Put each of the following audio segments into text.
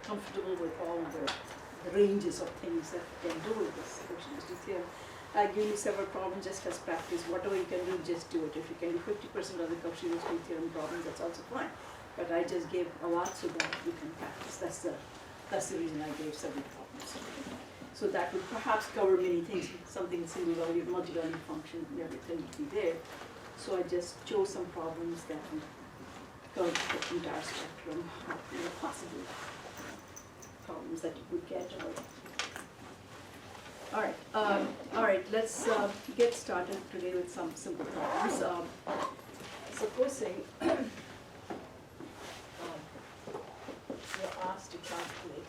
comfortable with all the ranges of things that you can do with this Cauchy-Eustice theorem. I give you several problems just as practice. Whatever you can do, just do it. If you can do 50% of the Cauchy-Eustice theorem problems, that's also fine. But I just gave a lot so that you can practice. That's the reason I gave several problems. So that would perhaps cover many things. Something single value, multi-value function, everything would be there. So I just chose some problems that would cover the entire spectrum of possible problems that you could get. All right. Let's get started today with some simple problems. Supposing you're asked to calculate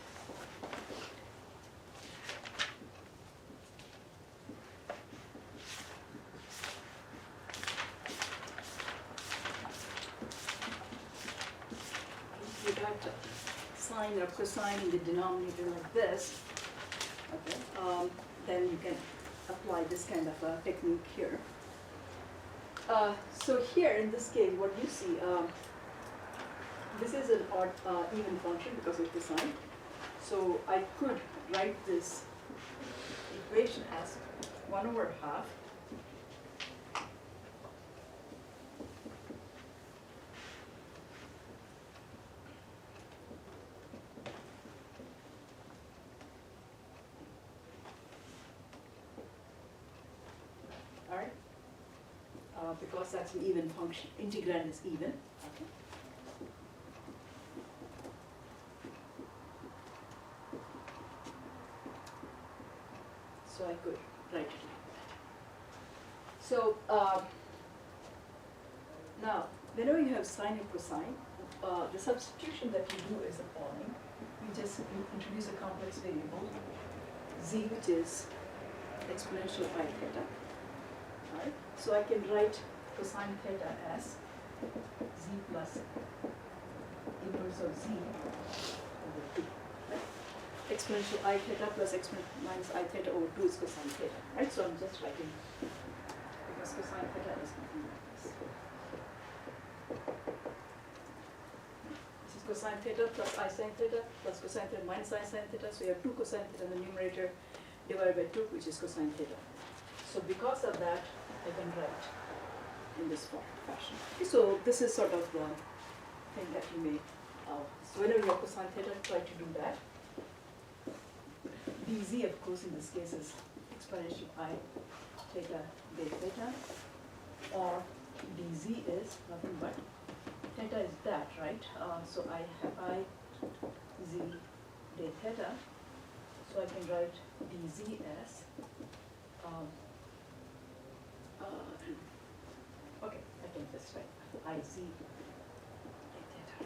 you got sine or cosine in the denominator like this, okay, then you can apply this kind of a technique here. So here in this case, what you see, this is an odd even function because of the sign. So I could write this equation as 1/2 because that's an even function. Integrand is even. Okay. So I could write it like that. So now, whenever you have sine or cosine, the substitution that you do is the following. You just introduce a complex variable, z, which is exponential I theta. Right? So I can write cosine theta as z plus inverse of z over 2. Right? Exponential I theta plus exponential minus I theta over 2 is cosine theta. Right? So I'm just writing, because cosine theta is nothing like this. This is cosine theta plus I sin theta plus cosine theta minus I sin theta. So you have 2 cosine theta in the numerator divided by 2, which is cosine theta. So because of that, I can write in this fashion. Okay, so this is sort of the thing that you may, so whenever you have cosine theta, try to do that. dz, of course, in this case is exponential I theta de theta, or dz is nothing but, theta is that, right? So I have I z de theta, so I can write dz as, okay, I can just write I z de theta.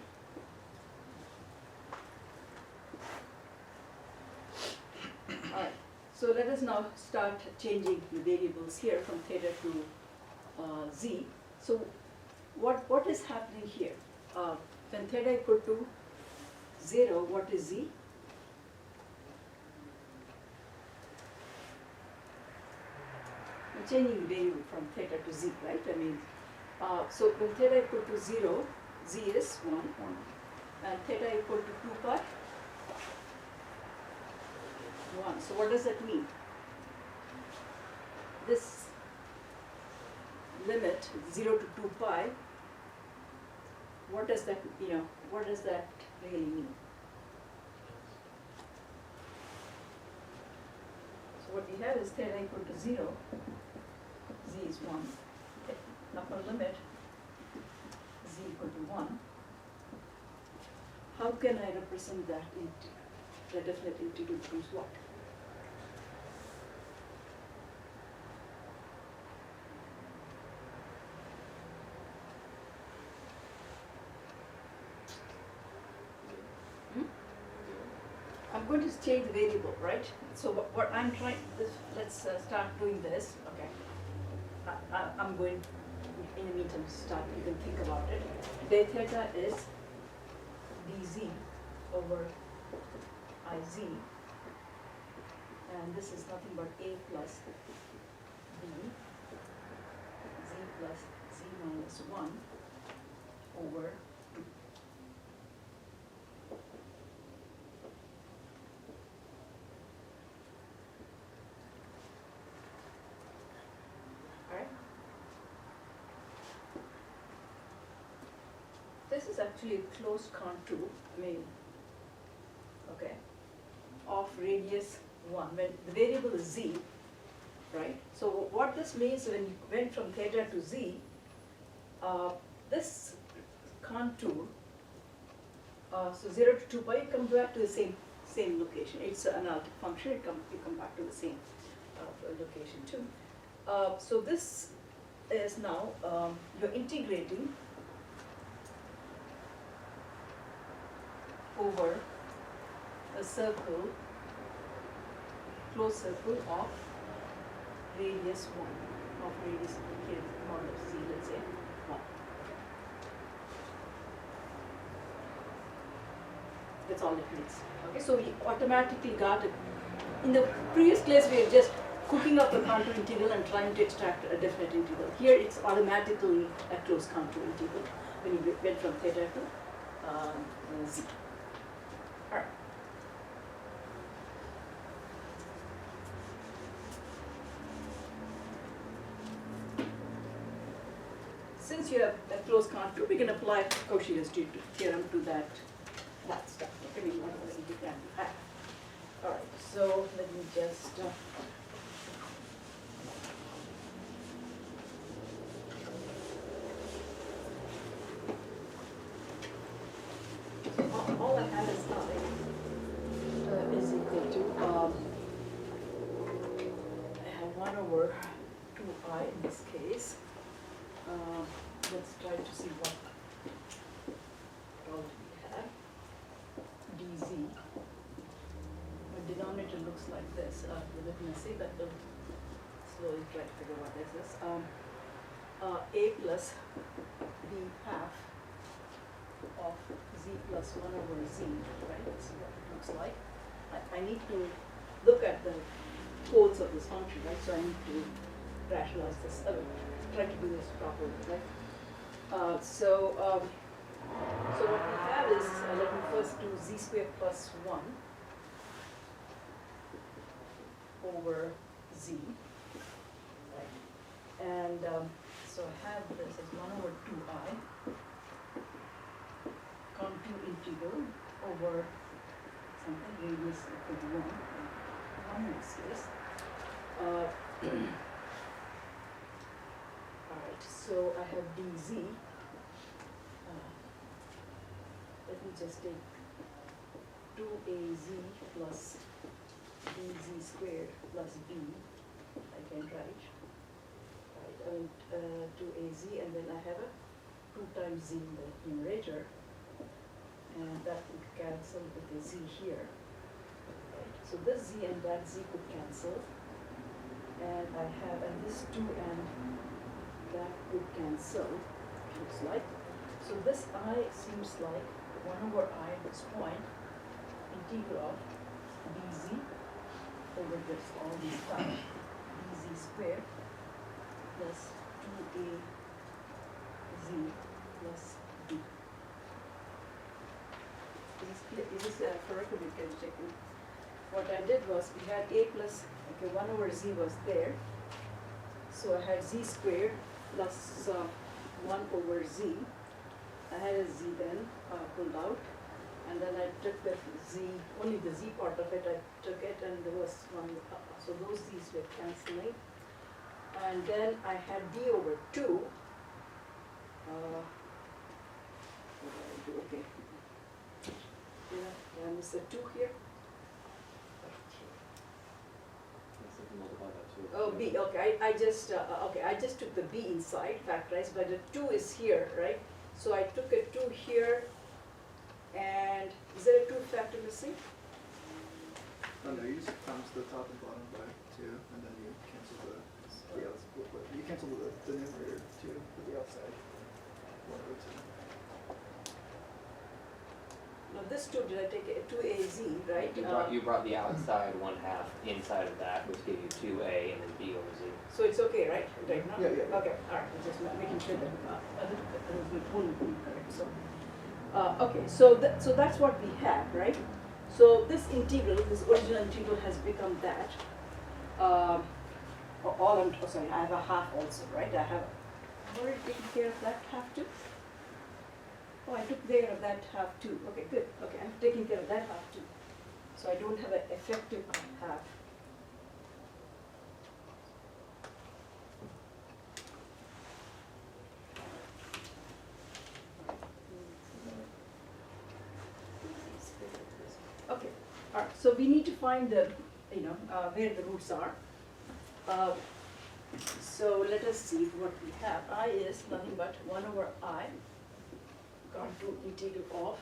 All right, so let us now start changing the variables here from theta to z. So what is happening here? When theta equal to 0, what is z? I'm changing the variable from theta to z, right? I mean, so when theta equal to 0, z is 1, and theta equal to 2 pi, 1. So what does that mean? This limit 0 to 2 pi, what does that, what does that really mean? So what we have is theta equal to 0, z is 1, okay. Upper limit z equal to 1. How can I represent that the definite integral becomes what? I'm going to change the variable, right? So what I'm trying, let's start doing this, okay. I'm going, in the meantime, start, you can think about it. De theta is dz over iz, and this is nothing but a plus b, z plus z minus 1 over 2. this is actually a closed contour, I mean, okay, of radius 1, when the variable is z, right? So what this means when you went from theta to z, this contour, so 0 to 2 pi, you come back to the same location. It's an analytic function, you come back to the same location too. So this is now, you're integrating over a circle, closed circle of radius 1, of radius here, modulus z, let's say 1. That's all it means. Okay, so we automatically got it. In the previous class, we were just cooking up a contour integral and trying to extract a definite integral. Here, it's automatically a closed contour integral when you went from theta to z. All right. Since you have a closed contour, we can apply Cauchy's theorem to that stuff. Okay, we want to be can have. All right, so let me just. All I have is equal to, I have 1 over 2I in this case. Let's try to see what all we have. dz. The denominator looks like this. Let me see, that will slowly try to figure what this is. A plus b half of z plus 1 over z, right? That's what it looks like. I need to look at the codes of this function, right? So I need to rationalize this, try to do this properly, right? So what we have is, let me first do z squared plus 1 over z, right? And so I have this as 1 over 2I contour integral over something radius equal to 1 in this case. Alright, so I have dz. Let me just take 2az plus dz squared plus b. I can write. Right, I mean 2az, and then I have a 2 times z in the numerator, and that would cancel with the z here. Right. So this z and that z could cancel, and I have, and this 2 and that would cancel, looks like. So this I seems like 1 over I at this point, integral of dz over this, all these time, dz squared plus 2az plus b. Is this correct, or we can check it? What I did was, we had a plus, okay, 1 over z was there. So I had z squared plus 1 over z. I had a z then pulled out, and then I took the z, only the z part of it, I took it, and there was 1, so those z's were cancelling. And then I had d over 2. What did I do? Okay. Yeah, did I miss the 2 here? Oh, b, okay, I just, okay, I just took the b inside, factorized, but the 2 is here, right? So I took a 2 here, and is there a 2 factor missing? Oh no, you just times the top and bottom by 2, and then you cancel the outside. You cancel the numerator 2 with the outside. 1 over 2. Now this 2, did I take a 2az, right? You brought the outside 1/2 inside of that, which gave you 2a and then b over z. So it's okay, right? Right now? Yeah, yeah. Okay, all right, just making sure that we pull correct. So, okay, so that's what we have, right? So this integral, this original integral has become that. Sorry, I have a half also, right? I've already taken care of that half too. Oh, I took care of that half too. Okay, good. Okay, I'm taking care of that half too. So I don't have an effective half. Okay, all right. So we need to find the, where the roots are. So let us see what we have. I is nothing but 1 over I, contour integral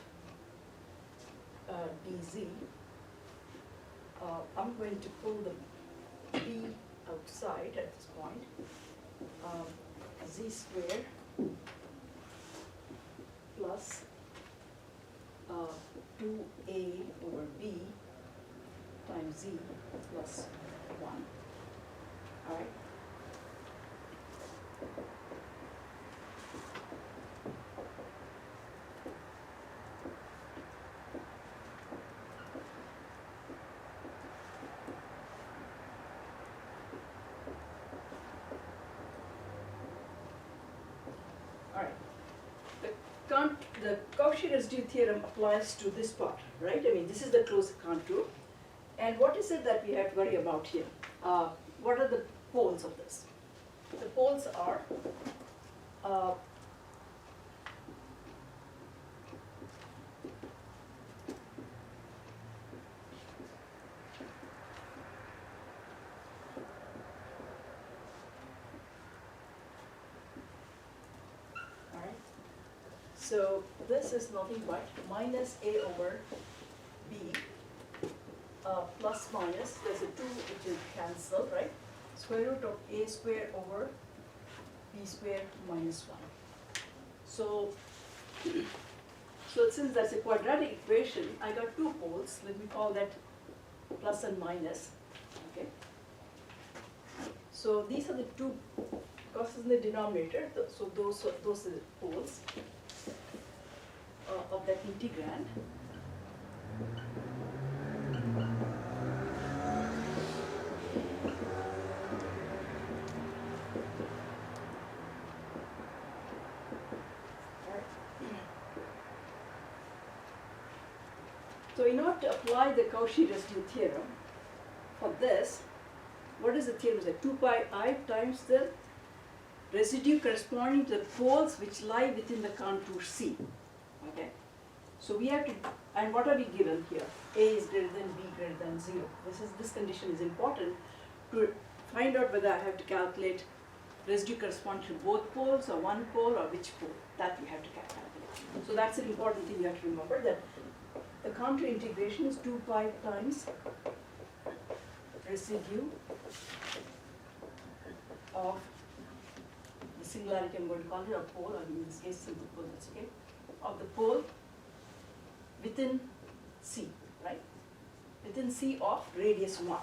of dz. I'm going to pull the b outside at this point. Z square plus 2a over b times z plus 1. All right. All right. The Cauchy residue theorem applies to this part, right? I mean, this is the closed contour. And what is it that we have to worry about here? What are the poles of this? The poles are so this is nothing but minus a over b plus minus, there's a 2 which will cancel, right? Square root of a square over b square minus 1. So, since that's a quadratic equation, I got 2 poles, let me call that plus and minus, okay? So these are the 2, because it's in the denominator, so those are the poles of that integrand. So in order to apply the Cauchy residue theorem for this, what is the theorem? It's like 2 pi I times the residue corresponding to the poles which lie within the contour C. Okay? So we have to, and what are we given here? A is greater than B greater than 0. This condition is important to find out whether I have to calculate residue corresponding to both poles or one pole or which pole. That we have to calculate. So that's an important thing you have to remember, that the contour integration is 2 pi times residue of the singularity, I'm going to call it a pole, or in this case simple pole, that's okay, of the pole within C, right? Within C of radius 1.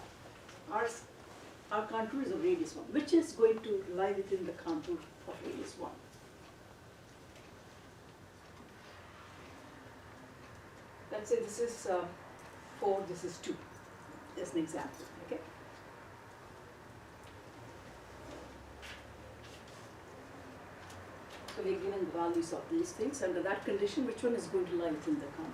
Our contour is of radius 1, which is going to lie within the contour of radius 1. Let's say this is 4, this is 2, as an example, okay? So we're given the values of these things. Under that condition, which one is going to lie within the contour?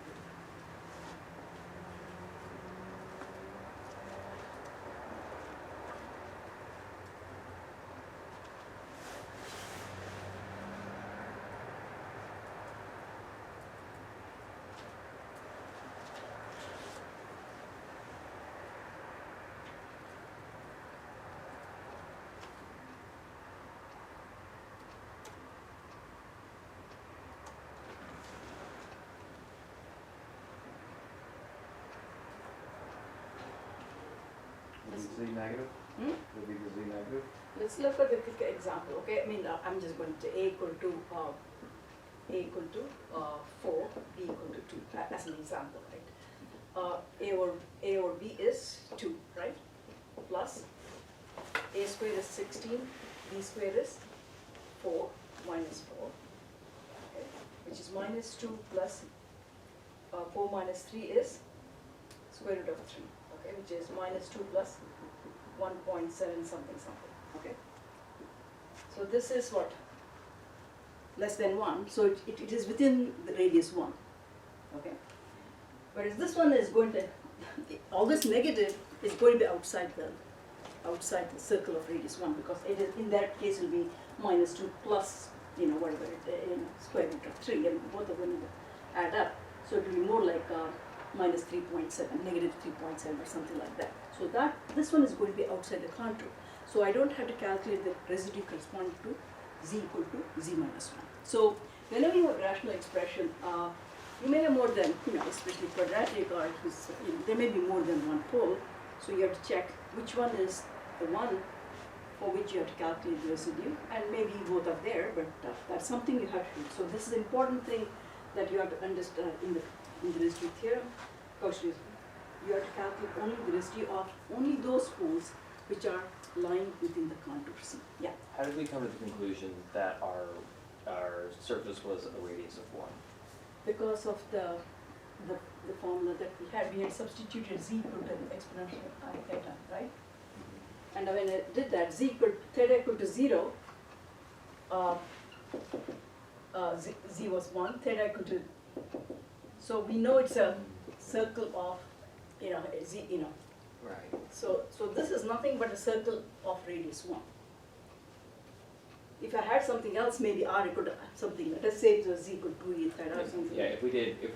Z negative? Hmm? Would be the Z negative? Let's look at the quick example, okay? I mean, I'm just going to A equal to 4, B equal to 2, as an example, right? A over B is 2, right? Plus A square is 16, B square is 4 minus 4, okay? Which is minus 2 plus 4 minus 3 is square root of 3, okay? Which is minus 2 plus 1.7 something something, okay? So this is what? less than 1, so it is within the radius 1, okay? Whereas this one is going to, all this negative is going to be outside the circle of radius 1, because it is, in that case, it will be -2 plus, whatever, square root of 3, and both are going to add up. So it will be more like minus 3.7, negative 3.7 or something like that. So this one is going to be outside the contour. So I don't have to calculate the residue corresponding to z equal to z minus 1. So whenever you have rational expression, you may have more than, especially quadratic, or there may be more than one pole. So you have to check which one is the one for which you have to calculate the residue, and maybe both are there, but that's something you have to do. So this is an important thing that you have to understand in the residue theorem. Cauchy, you have to calculate only the residue of only those poles which are lying within the contour C. Yeah. How did we come to the conclusion that our surface was a radius of 1? Because of the formula that we had substituted z equal to exponential I theta, right? And when I did that, theta equal to 0, z was 1, theta equal to, so we know it's a circle of, z, Right. so this is nothing but a circle of radius 1. If I had something else, maybe r equal to something, let us say it was z equal to 2e theta or something. Yeah, if we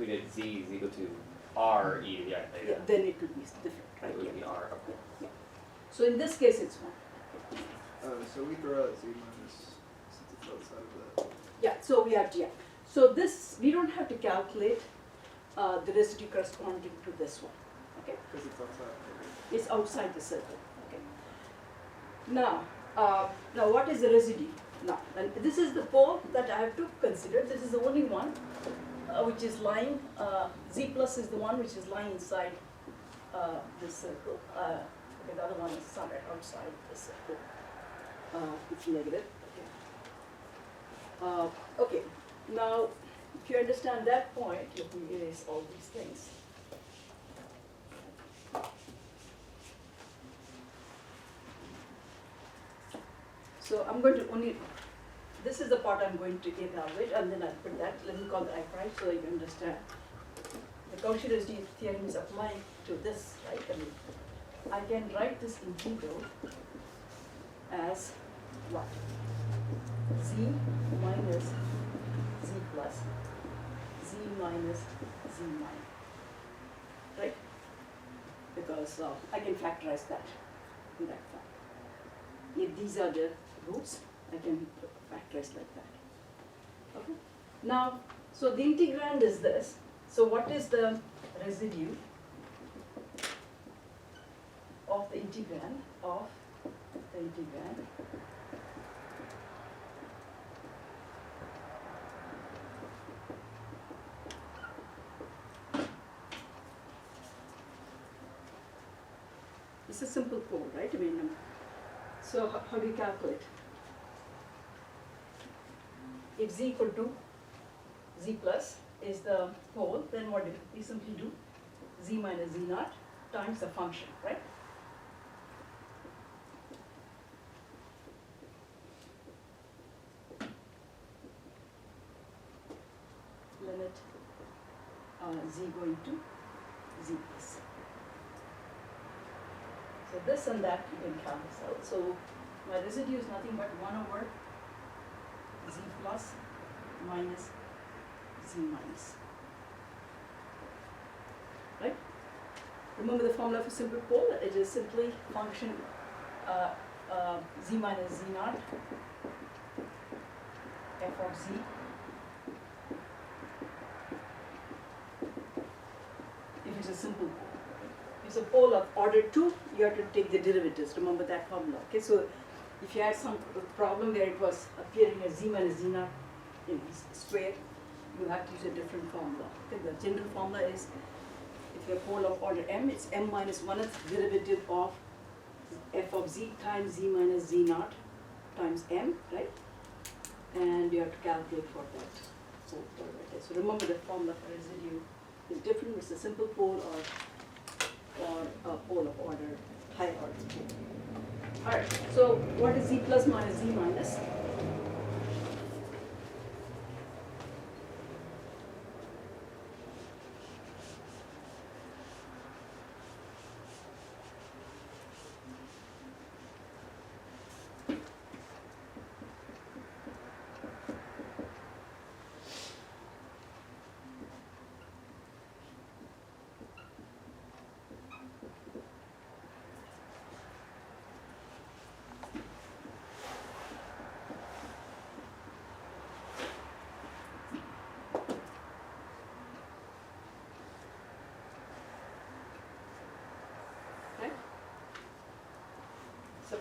did z is equal to r e to the I theta, Yeah, then it would be different, right? it would Yeah. be r. Okay. Yeah. So in this case, it's 1. So we throw out z minus, since it's outside of the, Yeah, so we have to, yeah. So this, we don't have to calculate the residue corresponding to this one, okay? because it's outside. It's outside the circle, okay? Now what is the residue? Now, and this is the pole that I have to consider. This is the only one which is lying, z plus is the one which is lying inside this circle. Okay, the other one is somewhere outside the circle. It's negative. Okay, now if you understand that point, let me erase all these things. So I'm going to only, this is the part I'm going to evaluate, and then I'll put that, let me call the I prime so that you understand. The Cauchy residue theorem is applying to this, right? I can write this integral as what? Z minus z plus z minus z minus, right? Because I can factorize that in that form. If these are the roots, I can factorize like that. Okay. Now, so the integrand is this. So what is the residue of the integrand of the integrand it's a simple pole, right? So how do you calculate? If z equal to z plus is the pole, then what do you simply do? Z minus z naught times the function, right? Limit z going to z plus. So this and that you can cancel. So my residue is nothing but 1 over z plus minus z minus. Right? Remember the formula for simple pole? It is simply function z minus z naught f of z if it's a simple pole. If it's a pole of order 2, you have to take the derivatives. Remember that formula. Okay, so if you had some problem where it was appearing as z minus z naught in square, you have to use a different formula. Okay, the general formula is if you have pole of order m, it's m minus 1th derivative of f of z times z minus z naught times m, right? And you have to calculate for that. So remember the formula for residue is different. It's a simple pole or a pole of order, high order. Alright, so what is z plus minus z minus?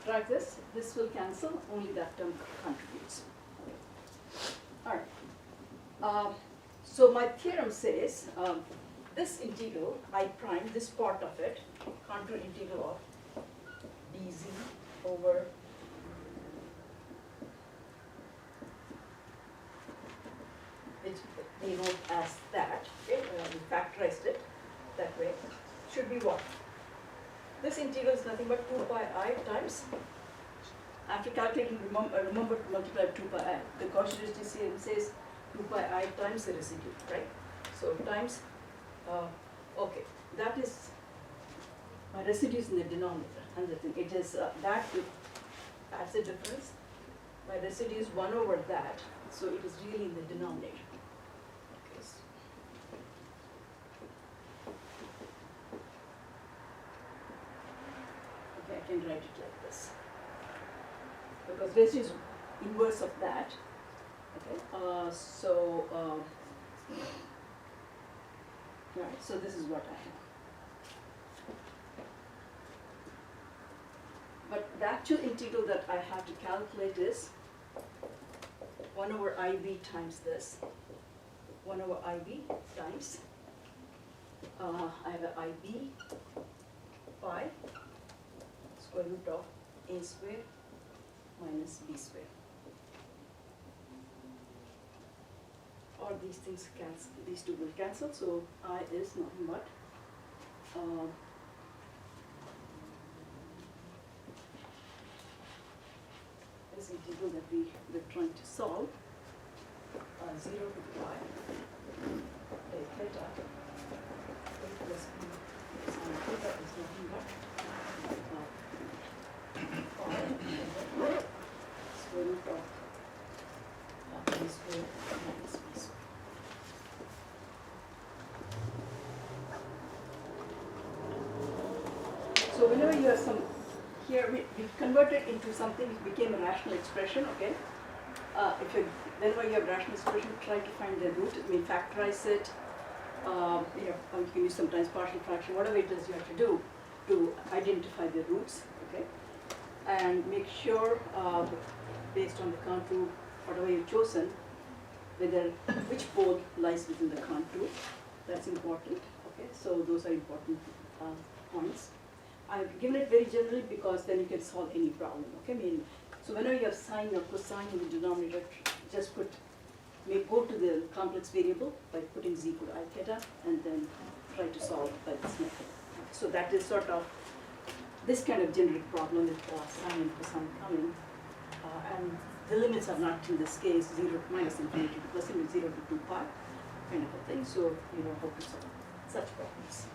subtract this will cancel, only that term contributes. Alright, so my theorem says, this integral, I prime, this part of it, contour integral of dz over which they wrote as that, okay, we factorized it that way, should be what? This integral is nothing but 2 pi I times, after calculating, remember to multiply 2 pi I. The Cauchy-Ricci theorem says 2 pi I times the residue, right? So times, okay, that is, my residue is in the denominator, and the thing, it is that with, that's the difference. My residue is 1 over that, so it is really in the denominator. Okay, okay, I can write it like this. Because residue is inverse of that. Okay, right, so this is what I have. But the actual integral that I have to calculate is 1 over IB times this, 1 over IB times, I have a IB pi square root of A square minus B square. Or these things cancel, these two will cancel, so I is nothing but this integral that we're trying to solve, 0 to pi a theta a plus b sine theta is nothing but pi square root of a square minus b square. So whenever you have some, here we converted into something, it became a rational expression, okay? Whenever you have rational expression, try to find the root, factorize it, you can use sometimes partial fraction, whatever it is you have to do to identify the roots, okay? And make sure, based on the contour, whatever you've chosen, which pole lies within the contour, that's important, okay? So those are important points. I've given it very generally because then you can solve any problem, okay? So whenever you have sine or cosine in the denominator, just go to the complex variable by putting z equal to I theta and then try to solve by this method. So that is sort of this kind of generic problem with sine and cosine coming. And the limits are not in this case 0 to minus infinity to plus infinity, 0 to 2 pi kind of a thing. So you know how to solve such problems.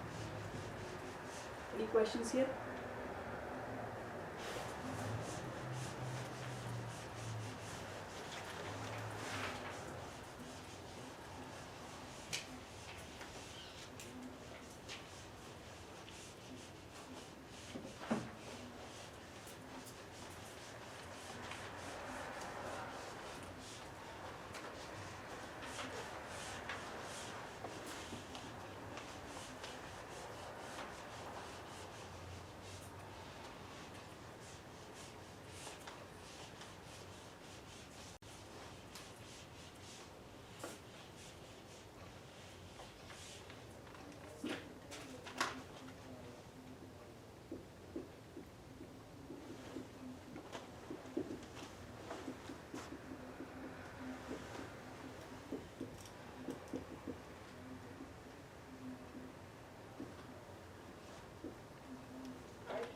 Any questions here?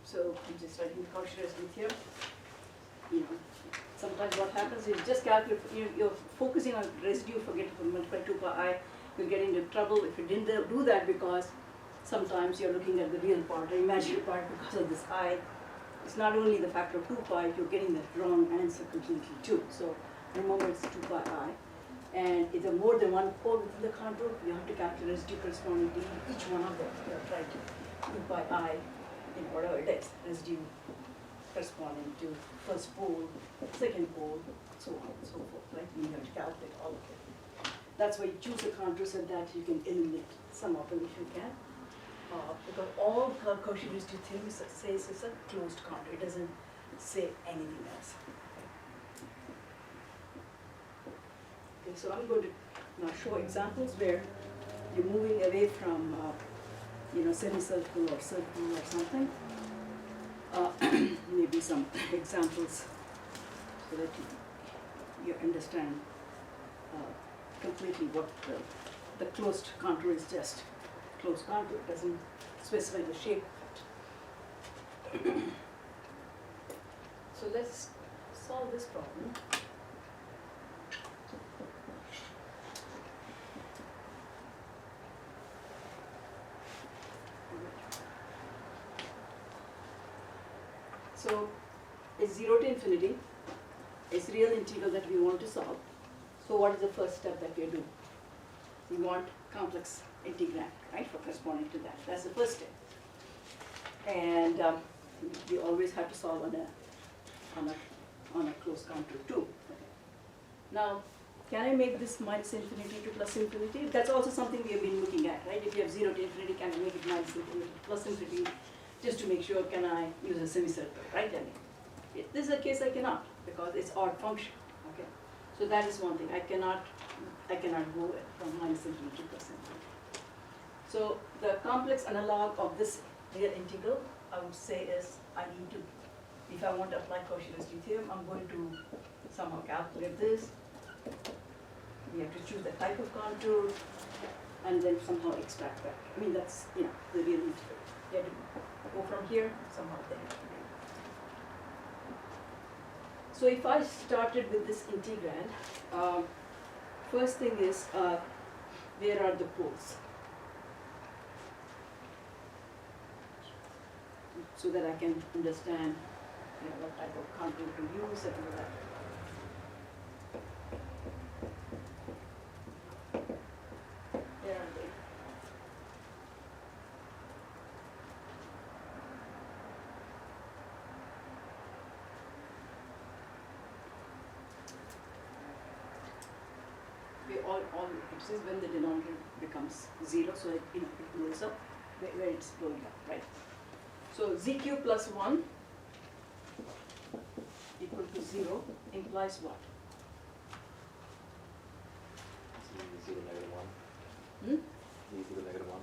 So I'm just writing Cauchy-Ricci theorem. Sometimes what happens is just calculate, you're focusing on residue, forget to multiply 2 pi I, you'll get into trouble if you didn't do that because sometimes you're looking at the real part, the imaginary part because of this I. It's not only the factor of 2 pi, you're getting the wrong answer completely too. So remember it's 2 pi I. And if there are more than one pole within the contour, you have to calculate residue corresponding to each one of them. You have to write 2 pi I in whatever it is, residue corresponding to first pole, second pole, so on and so forth, right? You have to calculate all of it. That's why you choose a contour so that you can eliminate some of them if you can. Because all Cauchy-Ricci theorem says it's a closed contour. It doesn't say anything else. Okay, so I'm going to now show examples where you're moving away from, semicircle or circle or something. Maybe some examples so that you understand completely what the closed contour is just. Closed contour doesn't specify the shape of it. So let's solve this problem. So it's 0 to infinity, it's real integral that we want to solve. So what is the first step that we do? We want complex integrand, right, for corresponding to that. That's the first step. And we always have to solve on a closed contour too. Now, can I make this minus infinity to plus infinity? That's also something we have been looking at, right? If you have 0 to infinity, can I make it minus infinity to plus infinity? Just to make sure, can I use a semicircle, right? I mean, if this is a case I cannot, because it's odd function, okay? So that is one thing, I cannot go from minus infinity to plus infinity. So the complex analog of this real integral, I would say is, I need to, if I want to apply Cauchy-Riemann theorem, I'm going to somehow calculate this. We have to choose the type of contour, and then somehow extract that. I mean, that's, the real integral. You have to go from here, somehow there. So if I started with this integrand, first thing is, where are the poles? So that I can understand, what type of contour to use and all that. Where are they? It says when the denominator becomes 0, so it blows up where it's blowing up, right? So z cube plus 1 equal to 0 implies what? Z equal to -1. Hmm? Z equal to -1.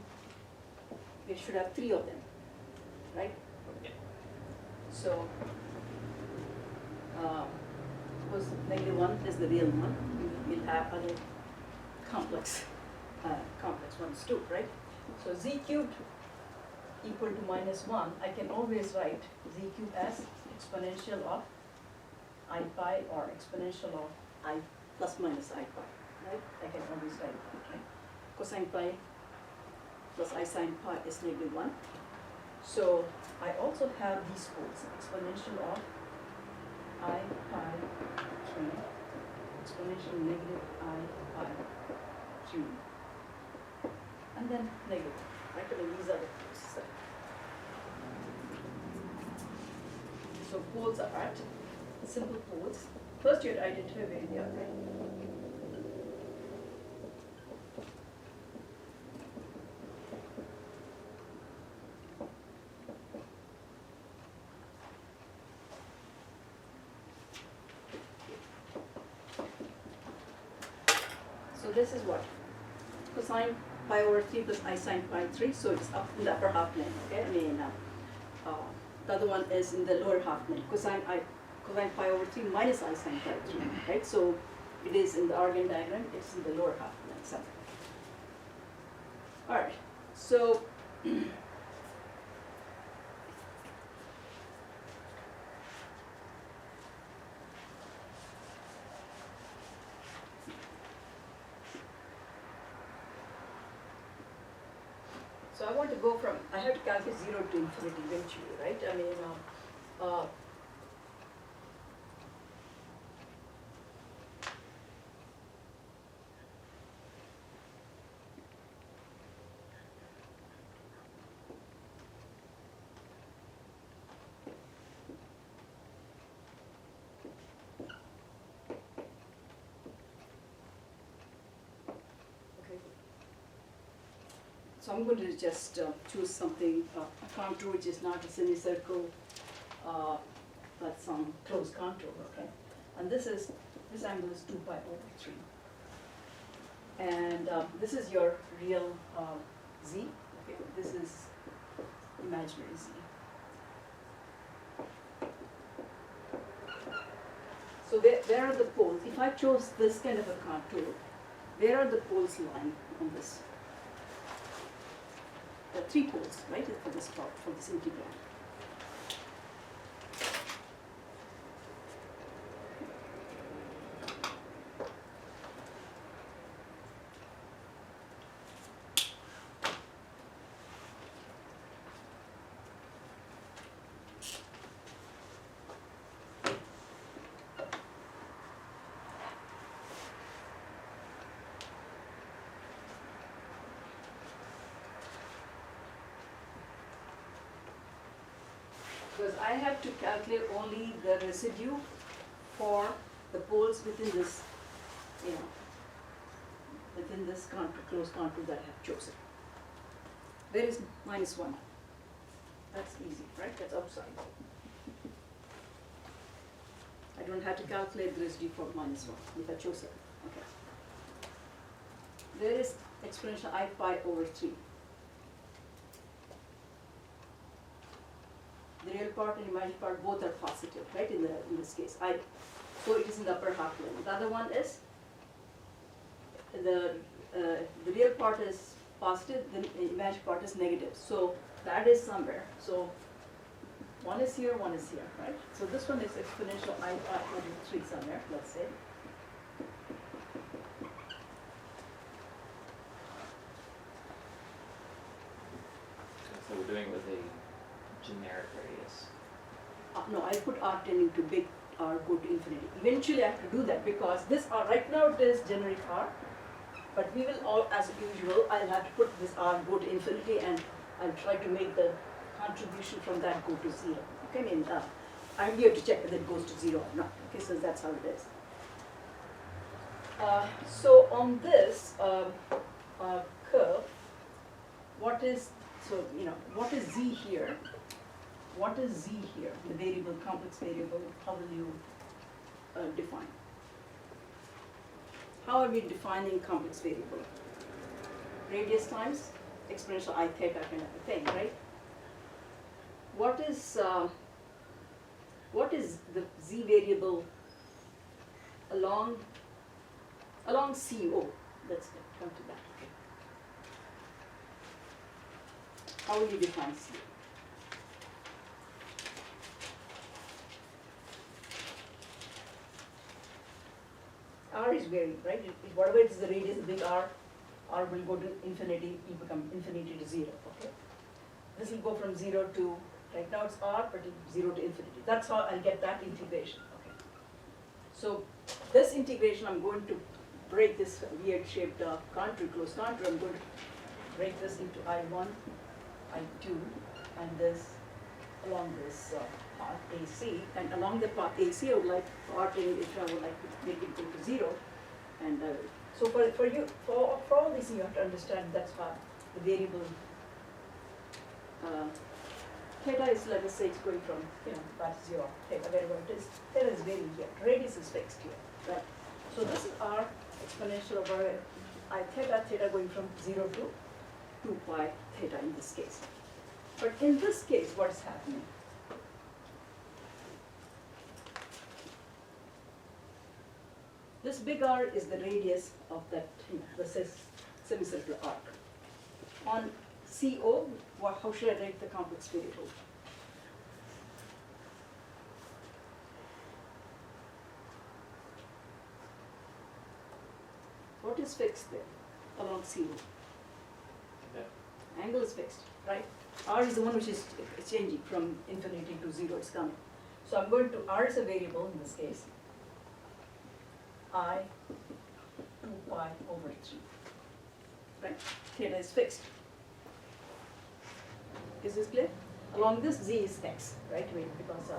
We should have 3 of them, right? Yeah. So, suppose -1 is the real one. We'll have other complex ones too, right? So z cubed equal to -1, I can always write z cubed as exponential of I pi or exponential of I plus minus I pi, right? I can always write that, right? Cosine pi plus I sine pi is -1. So I also have these poles, exponential of I pi 3, exponential negative I pi 3, and then negative, right? I mean, these are the poles. So poles are at simple poles. First you have to identify where they are, right? So this is what? Cosine pi over 3 plus I sine pi 3, so it's up in the upper half plane, okay? I mean, the other one is in the lower half plane. Cosine pi over 3 minus I sine pi 3, right? So it is in the Argand diagram, it's in the lower half plane, something. All right, so so I want to go from, I have to calculate 0 to infinity eventually, right? I mean, so I'm going to just choose something, a contour which is not a semicircle, but some closed contour, okay? And this angle is 2 pi over 3. And this is your real z, okay? This is imaginary z. So where are the poles? If I chose this kind of a contour, where are the poles lying on this? There are 3 poles, right, for this part, for this integral. Because I have to calculate only the residue for the poles within this, within this contour, closed contour that I have chosen. Where is -1? That's easy, right? That's outside. I don't have to calculate the residue for -1 if I chose it. Okay. Where is exponential I pi over 3? The real part and imaginary part both are positive, right, in this case. So it is in the upper half limit. The other one is, the real part is positive, the imaginary part is negative. So that is somewhere. So one is here, one is here, right? So this one is exponential I pi over 3 somewhere, let's say. So we're doing it with a generic radius. No, I put r tending to big R go to infinity. Eventually I have to do that because this R, right now it is generic R, but we will all, as usual, I'll have to put this R go to infinity and I'll try to make the contribution from that go to 0. Okay, I mean, I'll be able to check whether it goes to 0 or not. Okay, so that's how it is. So on this curve, what is Z here? What is Z here, the variable, complex variable, how will you define? How are we defining complex variable? Radius times exponential I theta kind of a thing, right? What is the Z variable along CO? Let's come to that. How will you define CO? R is varied, right? Whatever is the radius, the big R will go to infinity, it will become infinity to 0, okay? This will go from 0 to, right now it's R, but 0 to infinity. That's how I'll get that integration, okay? So this integration, I'm going to break this weird shaped contour, closed contour, I'm going to break this into I1, I2, and this along this path AC, and along the path AC, I would like R tending, if I would like to make it go to 0, and so for all these, you have to understand that's how the variable theta is, let us say, it's going from back to 0, theta, wherever it is, theta is varying here, radius is fixed here, right? So this is R exponential over I theta going from 0 to 2 pi theta in this case. But in this case, what is happening? This big R is the radius of that, the semicircular arc. On CO, how should I write the complex variable? What is fixed there along CO? Yeah. Angle is fixed, right? R is the one which is changing from infinity to 0, it's coming. So I'm going to, R is a variable in this case. I 2 pi over 3, right? Theta is fixed. Is this clear? Along this, Z is X, right? Because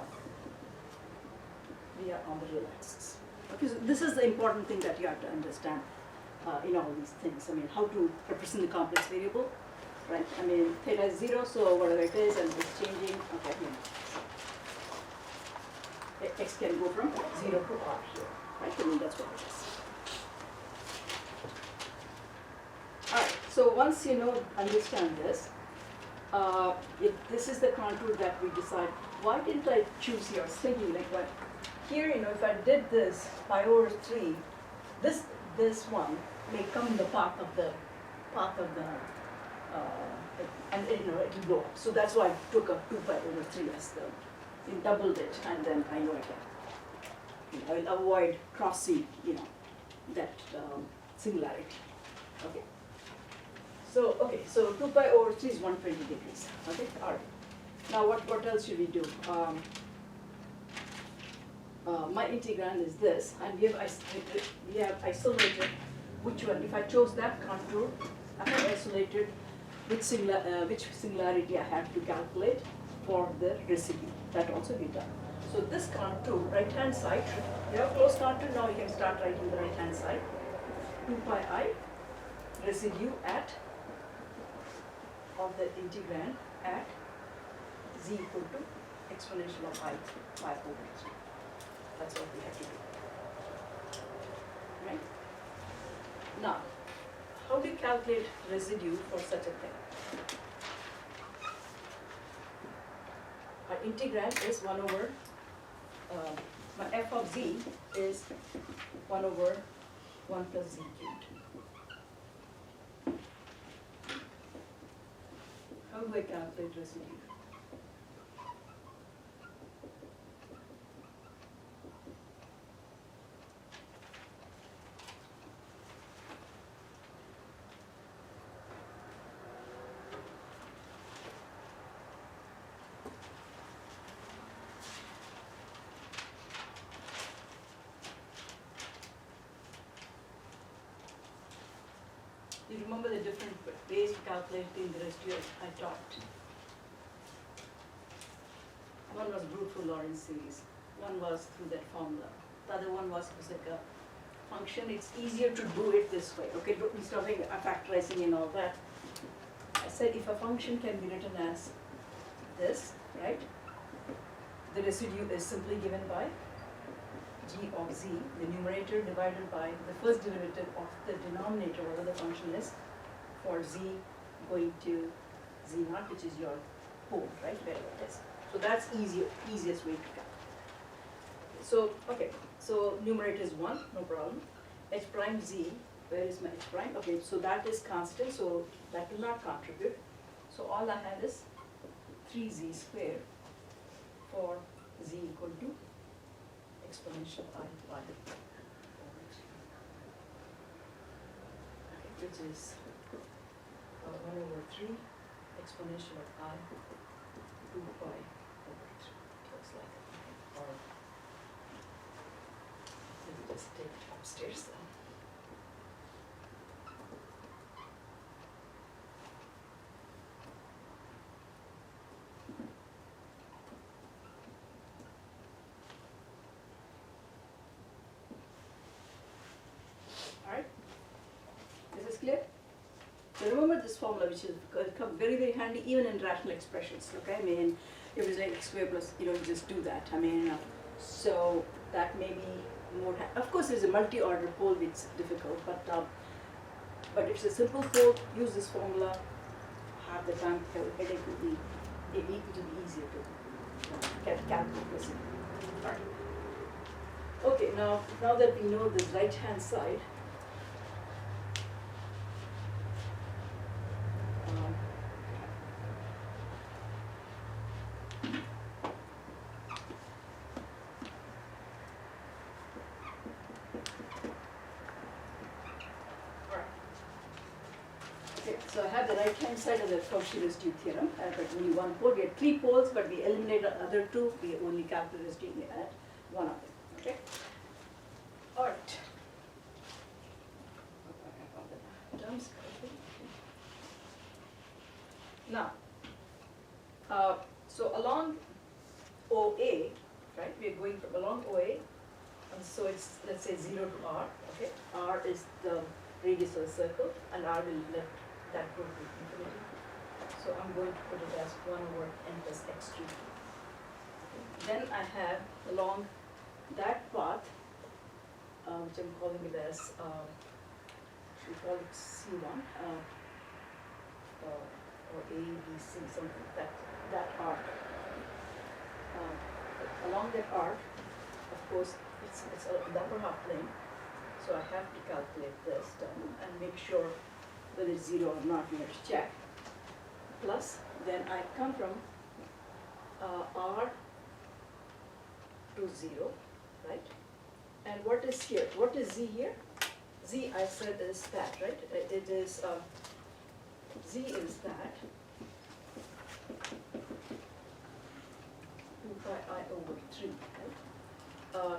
we are on the real axis. Okay, so this is the important thing that you have to understand in all these things. I mean, how to represent the complex variable, right? I mean, theta is 0, so whatever it is, and it's changing. Okay. X can go from 0 to R here, right? I mean, that's what it is. Alright, so once you understand this, if this is the contour that we decide, why didn't I choose here? I was thinking like, what, here, if I did this pi over 3, this one may come in the path of the, and it will blow up. So that's why I took a 2 pi over 3 as the, doubled it, and then I know I will avoid crossing, that singularity. Okay. So 2 pi over 3 is 120 degrees. Okay, all right. Now what else should we do? My integrand is this, and we have isolated which one. If I chose that contour, I have isolated which singularity I have to calculate for the residue. That also be done. So this contour, right hand side, you have closed contour, now you can start writing the right hand side. 2 pi I residue at of the integrand at z equal to exponential of I pi over 3. That's what we have to do. Right? Now, how do you calculate residue for such a thing? Our integrand is 1 over, my f of z is 1 over 1 plus z cubed. How do I calculate residue? You remember the different ways of calculating the residue I taught? One was brute Lorentz series, one was through that formula. The other one was like a function. It's easier to do it this way, okay? Instead of factorizing and all that. I said if a function can be written as this, right? The residue is simply given by g of z, the numerator divided by the first derivative of the denominator, whatever the function is, for z going to z naught, which is your pole, right, wherever it is. So that's easiest way to calculate. So, okay, so numerator is 1, no problem. H prime z, where is my h prime? Okay, so that is constant, so that will not contribute. So all I have is 3z squared for z equal to exponential I pi over 3, which is 1 over 3 exponential of I 2 pi over 3. Looks like it. Or let me just take it upstairs then. Alright, is this clear? So remember this formula, which is come very, very handy even in rational expressions, okay? I mean, if it's like x squared plus, just do that. I mean, so that may be more, of course there's a multi-order pole which is difficult, but if it's a simple pole, use this formula, half the time headache will be, it will be easier to calculate this. Alright. Okay, now that we know the right hand side, so I have the right hand side of the Cauchy residue theorem. I have only one pole. We had 3 poles, but we eliminated the other 2. We only calculate residue at one of them. Okay? Alright. Now, so along OA, right? We are going from along OA, and so it's, let's say 0 to R. Okay? R is the radius of the circle, and R will let that go to infinity. So I'm going to put it as 1 over n plus x cubed. Then I have along that path, which I'm calling it as, should we call it C1, or A, B, C, something, that arc. Along that arc, of course, it's the upper half plane, so I have to calculate this term and make sure whether it's 0 or not, we have to check. Plus, then I come from R to 0, right? And what is here? What is Z here? Z, I said, is that, right? It is, Z is that, 2 pi I over 3, right?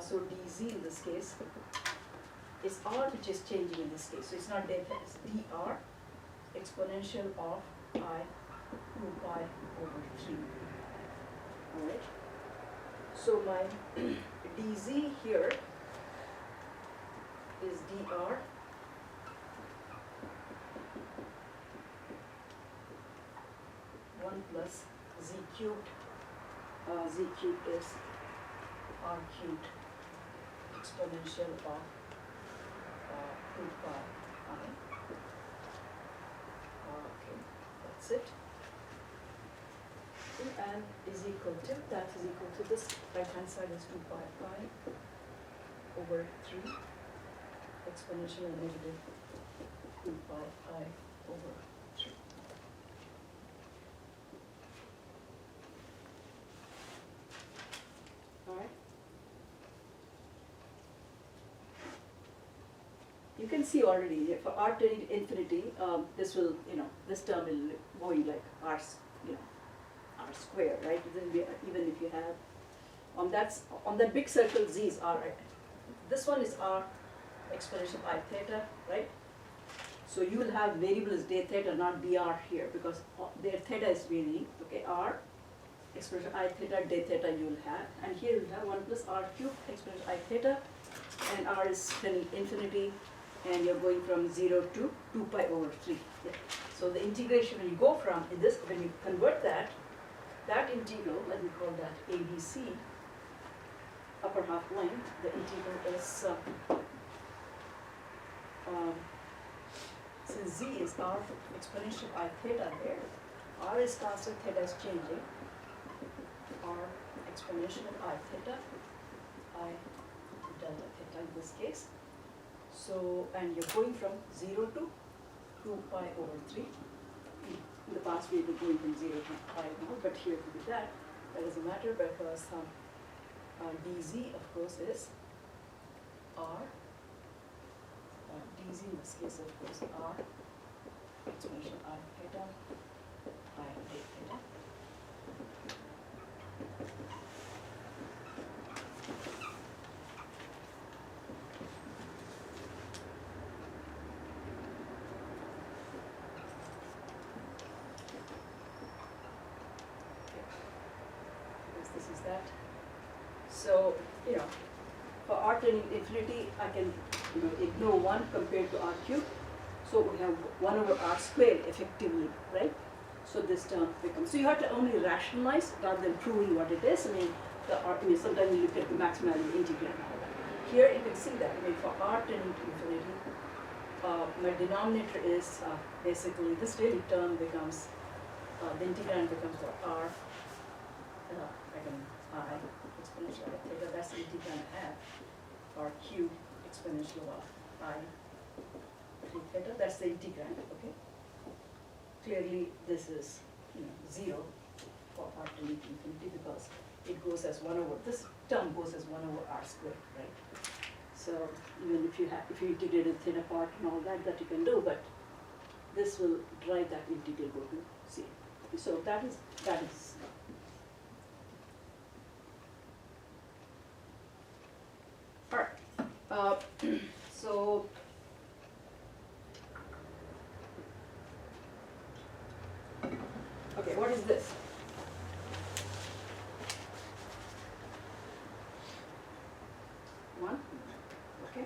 So dz in this case is r, which is changing in this case. So it's not delta, it's dr exponential of I 2 pi over 3. Alright? So my dz here is dr one plus z cubed. Z cubed is r cubed exponential of 2 pi I. Okay, that's it. And is equal to, that is equal to this right hand side is 2 pi I over 3 exponential and negative 2 pi I over 3. Alright. You can see already for r tending to infinity, this will, this term will going like r, r square, right? Then even if you have on that big circle, z is r, right? This one is r exponential I theta, right? So you will have variable as d theta, not dr here, because their theta is varying. Okay, r exponential I theta, d theta you will have, and here you have 1 plus r cubed exponential I theta, and r is tending infinity, and you're going from 0 to 2 pi over 3. Yeah. So the integration, when you go from this, when you convert that integral, let me call that ABC, upper half line, the integral is, since z is r exponential I theta there, r is constant, theta is changing, r exponential I theta, I delta theta in this case. So, and you're going from 0 to 2 pi over 3. In the past we were going from 0 to pi now, but here to be that doesn't matter because dz of course is r, dz in this case of course r exponential I theta, I d theta. This is that. So, for r tending infinity, I can, ignore 1 compared to r cubed. So we have 1 over r squared effectively, right? So this term becomes, so you have to only rationalize rather than proving what it is. Sometimes you look at the maximum value integrand. Here you can see that, for r tending to infinity, my denominator is basically this daily term becomes, the integrand becomes what r, I exponential of theta, that's the integrand I have, r cubed exponential of I 3 theta, that's the integrand, okay? Clearly this is, 0 for r tending to infinity because it goes as 1 over, this term goes as 1 over r squared, right? So even if you integrate the theta part and all that you can do, but this will drive that integral go to 0. So that is. Alright, so okay, what is this? One, okay.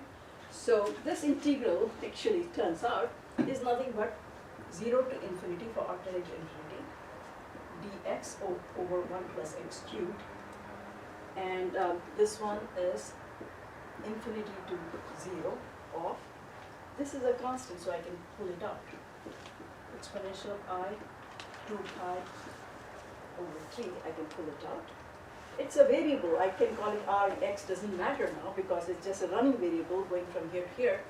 So this integral actually turns out is nothing but 0 to infinity for r tending to infinity, dx over 1 plus x cubed And this one is infinity to 0 of, this is a constant, so I can pull it out. Exponential of I 2 pi over 3, I can pull it out. It's a variable, I can call it R, X doesn't matter now because it's just a running variable going from here to here.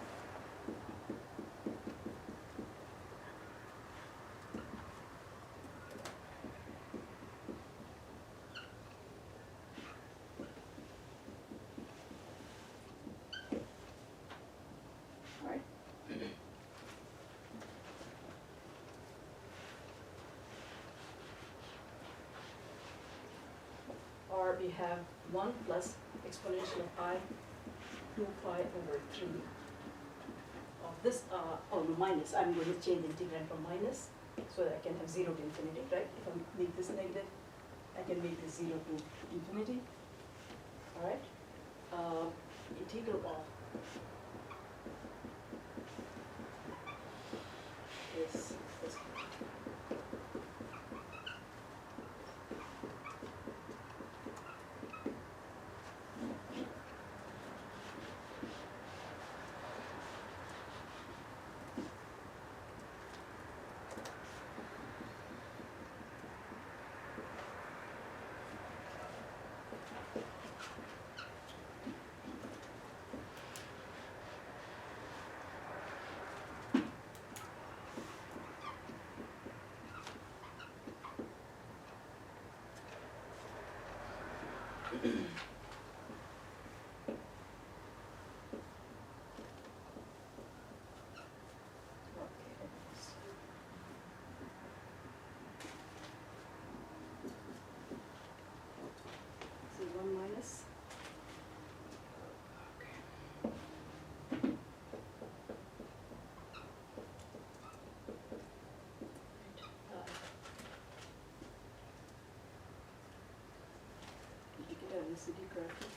Alright. Or we have 1 plus exponential of I 2 pi over 3 of this, oh no, minus, I'm going to change the integrand from minus so that I can have 0 to infinity, right? If I make this negative, I can make this 0 to infinity, all right? Integral of this. So 1 minus. Did you get LCD correctly?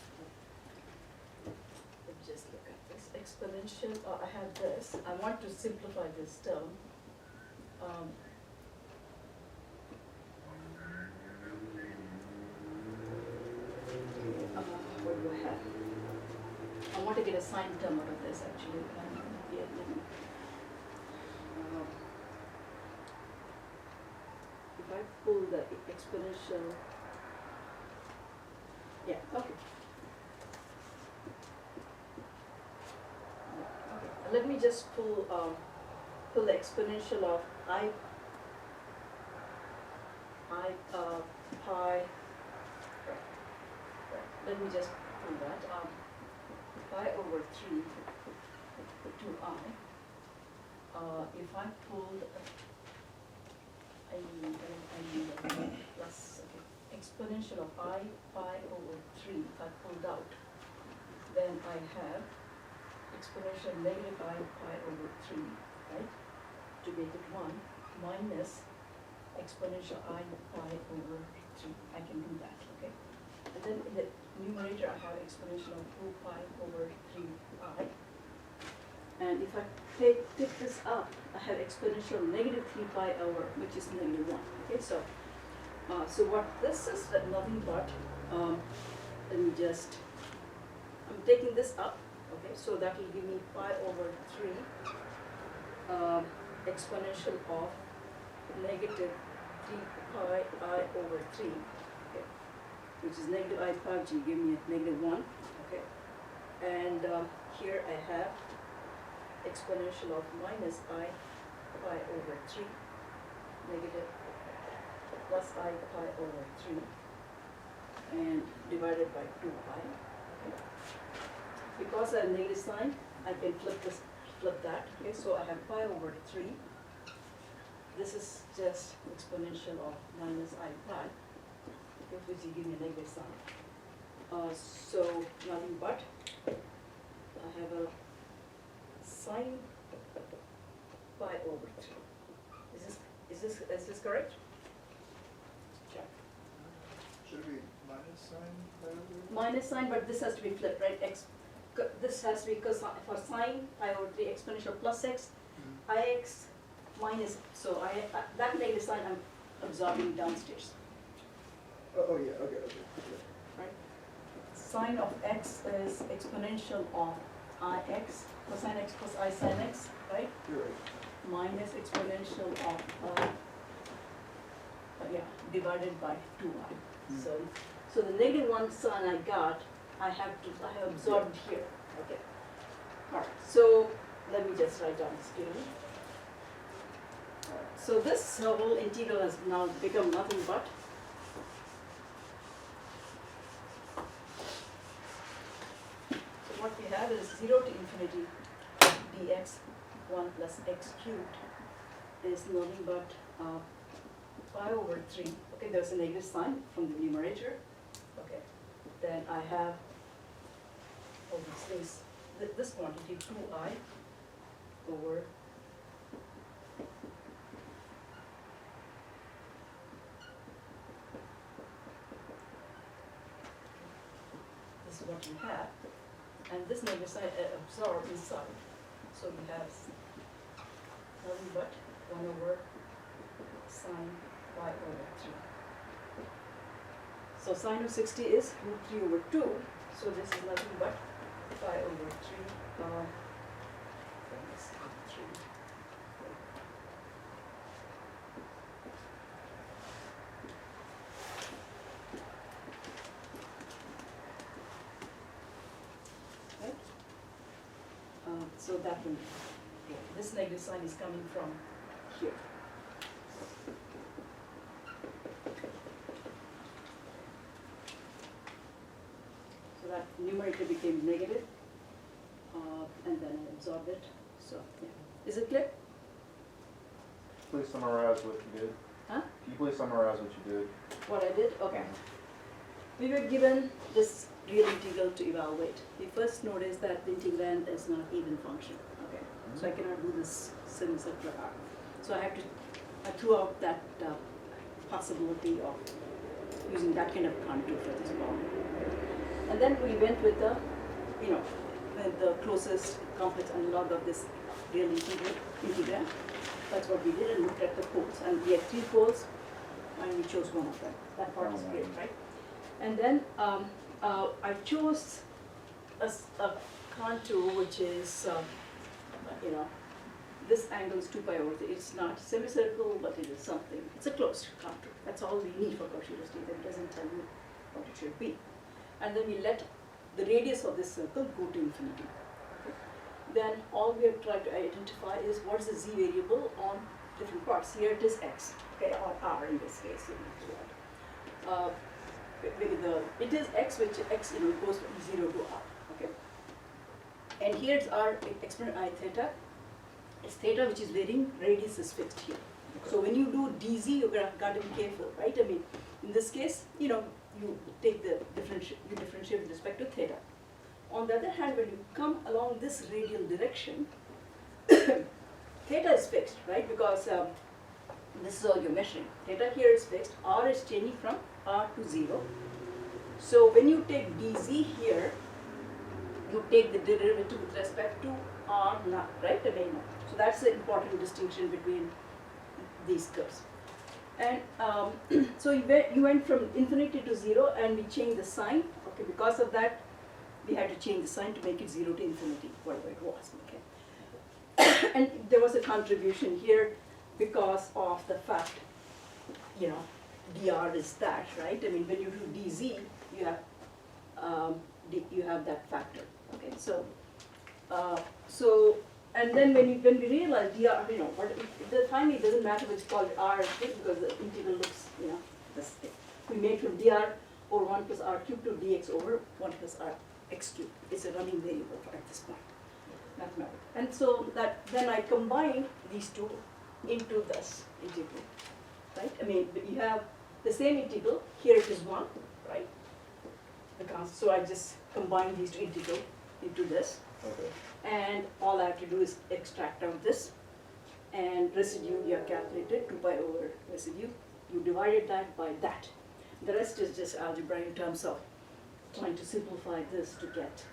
Let's just look at this. Exponential, I have this. I want to simplify this term. What do I have? I want to get a sine term out of this actually. Yeah, if I pull the exponential, yeah, okay. Okay. Let me just pull the exponential of I pi. Let me just pull that. Pi over 3 to I. If I pulled, I need a plus, okay. Exponential of I pi over 3, if I pulled out, then I have exponential negative I pi over 3, right? To make it 1 minus exponential I pi over 3. I can do that, okay? And then in the numerator, I have exponential of 2 pi over 3i. And if I take this up, I have exponential negative 3 pi over, which is negative 1. Okay, so what this is nothing but, let me just, I'm taking this up, okay, so that will give me pi over 3 exponential of negative 3 pi I over 3. Okay, which is negative I pi g, give me a negative 1, okay? And here I have exponential of minus I pi over 3, negative plus I pi over 3, and divided by 2 pi. Okay? Because I have negative sign, I can flip that, okay? So I have pi over 3. This is just exponential of minus I pi, which will give me a negative sign. So nothing but I have a sine pi over 3. Is this correct? Check. Should it be minus sign pi over? Minus sign, but this has to be flipped, right? This has to be because for sine pi over 3 exponential plus x, ix minus, so that negative sign I'm absorbing downstairs, Oh yeah, okay. right? sine of x is exponential of ix, cosine x plus I sin x, right? You're right. Minus exponential of, divided by 2I. Mm. So the negative 1 sine I got, I have absorbed here, okay. Alright, so let me just write down this clearly. Alright, so this whole integral has now become nothing but what we have is 0 to infinity dx 1 plus x cubed is nothing but pi over 3. Okay, there's a negative sign from the numerator. Okay, then I have all these things. This quantity 2I over this is what we have. And this negative sign absorbed inside. So we have nothing but 1 over sine pi over 3. So sine of 60 is root 3 over 2. So this is nothing but pi over 3 minus 3. Right? So that will, this negative sign is coming from here. So that numerator became negative, and then I absorbed it. So, yeah. Is it clear? Please summarize what you did. Huh? Can you please summarize what you did? What I did? Okay. We were given this real integral to evaluate. The first notice that the integrand is not even function. Okay. So I cannot do this semicircular arc. So I threw out that possibility of using that kind of contour for this problem. And then we went with the, with the closest complex analog of this real integrand. That's what we did, and looked at the poles. And we had 3 poles, and we chose one of them. That part is great, right? And then I chose a contour which is, this angle is 2 pi over 3. It's not semicircle, but it is something. It's a closed contour. That's all we need for Cauchy-Riemann theorem. It doesn't tell you what it should be. And then we let the radius of this circle go to infinity. Okay. Then all we have tried to identify is what is the z variable on different parts. Here it is x, okay, or r in this case. It is x, which x goes from 0 to r. Okay. And here's our exponent I theta. It's theta which is varying, radius is fixed here. So when you do dz, you got to be careful, right? I mean, in this case, you take the you differentiate with respect to theta. On the other hand, when you come along this radial direction, theta is fixed, right? Because this is all you're measuring. Theta here is fixed. R is changing from r to 0. So when you take dz here, you take the derivative with respect to r naught, right? So that's the important distinction between these curves. And so you went from infinity to 0, and we changed the sign. Okay, because of that, we had to change the sign to make it 0 to infinity, whatever it was. Okay, and there was a contribution here because of the fact, dr is that, right? I mean, when you do dz, you have that factor. Okay, so and then when we realize dr, finally it doesn't matter which called r because the integral looks, this thing. We made from dr over 1 plus r cubed to dx over 1 plus r x cubed. It's a running variable at this point, mathematical. And so then I combined these two into this integral, right? I mean, you have the same integral. Here it is 1, right? So I just combine these two integrals into this. Okay. And all I have to do is extract out this, and residue you have calculated 2 pi over residue. You divided that by that. The rest is just algebra in terms of trying to simplify this to get,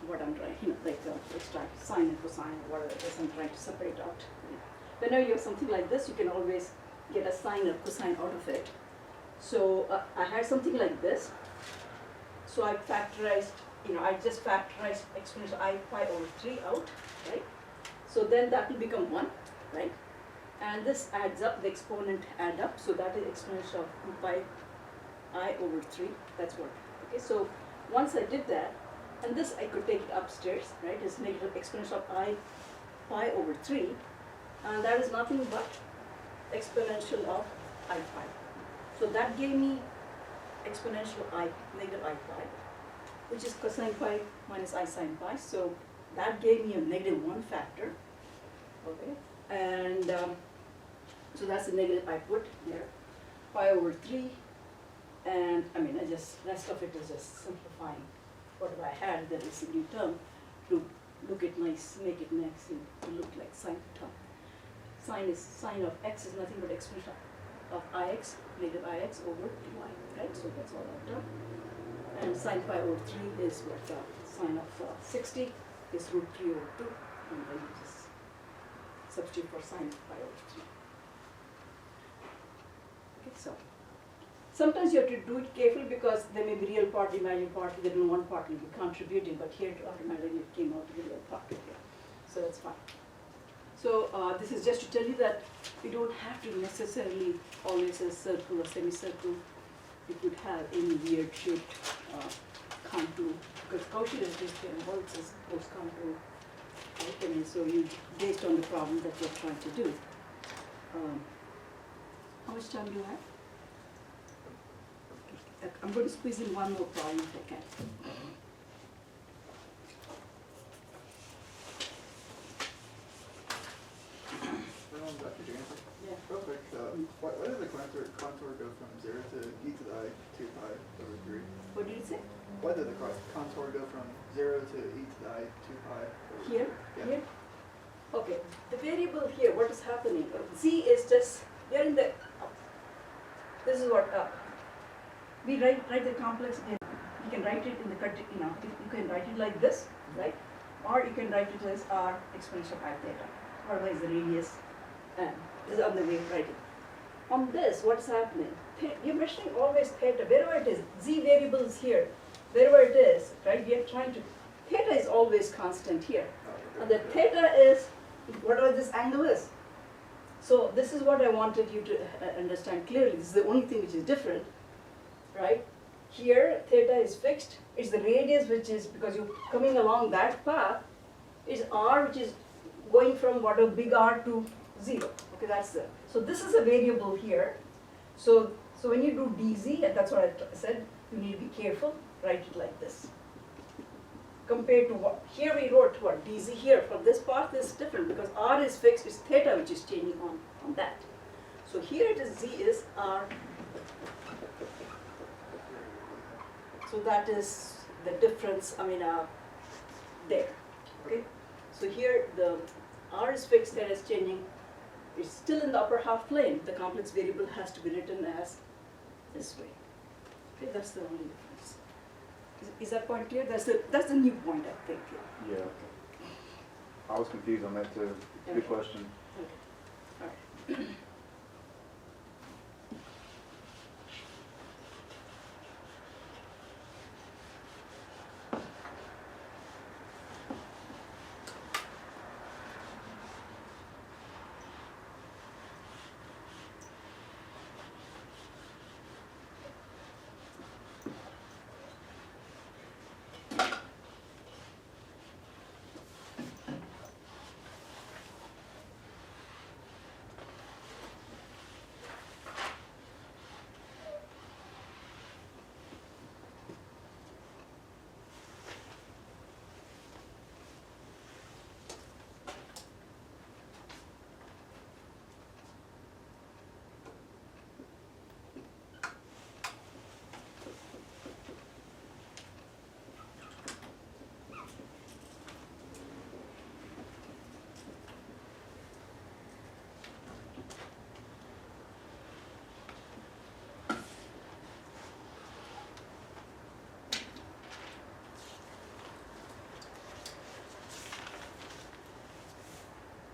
what I'm trying, extract sine and cosine, or whatever it is I'm trying to separate out. Whenever you have something like this, you can always get a sine or cosine out of it. So I had something like this, So I factorized, I just factorized exponential I pi over 3 out, right? So then that will become 1, right? And this adds up, the exponent add up, so that is exponential of 2 pi I over 3, that's what. Okay, so once I did that, and this I could take it upstairs, right? It's negative exponential of I pi over 3, and that is nothing but exponential of I pi. So that gave me exponential I, negative I pi, which is cosine pi minus I sine pi. So that gave me a negative 1 factor, okay? And so that's the negative I put here, pi over 3, and I just, rest of it is just simplifying whatever I had, that is a new term, to look it nice, make it nice, to look like sine term. Sine of x is nothing but exponential of ix, negative ix over 2y, right? So that's all I've done. And sine pi over 3 is what, sine of 60 is root 3 over 2, and then you just substitute for sine pi over 3. Okay, so sometimes you have to do it carefully because there may be real part, imaginary part, there will one part will be contributing, but here automatically it came out to be real part here. So that's fine. So this is just to tell you that you don't have to necessarily always a circle or semicircle. You could have any weird shaped contour, because Cauchy-Riesch's theorem works as post contour. Right? So you, based on the problem that you're trying to do. How much time do you have? I'm going to squeeze in one more problem if I can. Dr. Jansen, Yeah. real quick, why did the contour go from 0 to e to the I 2 pi over 3? What did you say? Why did the contour go from 0 to e to the I 2 pi over 3? Here? Yeah. Here? Okay. The variable here, what is happening? Z is just, we are in the, this is what, we write the complex in, you can write it in the, you can write it like this, right? Or you can write it as r exponential pi theta, otherwise the radius is on the way of writing. On this, what's happening? You're measuring always theta, wherever it is, z variable is here, wherever it is, right? We are trying to, theta is always constant here. And the theta is, whatever this angle is. So this is what I wanted you to understand clearly. This is the only thing which is different, right? Here, theta is fixed. It's the radius which is, because you're coming along that path, is r, which is going from what a big R to 0. Okay, that's the, so this is a variable here. So when you do dz, and that's what I said, you need to be careful, write it like this. Compared to what, here we wrote what, dz here, from this path is different because r is fixed, it's theta which is changing on that. So here it is, z is r. So that is the difference, there, okay? So here the r is fixed, theta is changing. It's still in the upper half plane. The complex variable has to be written as this way. Okay, that's the only difference. Is that point clear? That's the new point, I think. Yeah. I was confused on that too. Good Okay. question. Okay.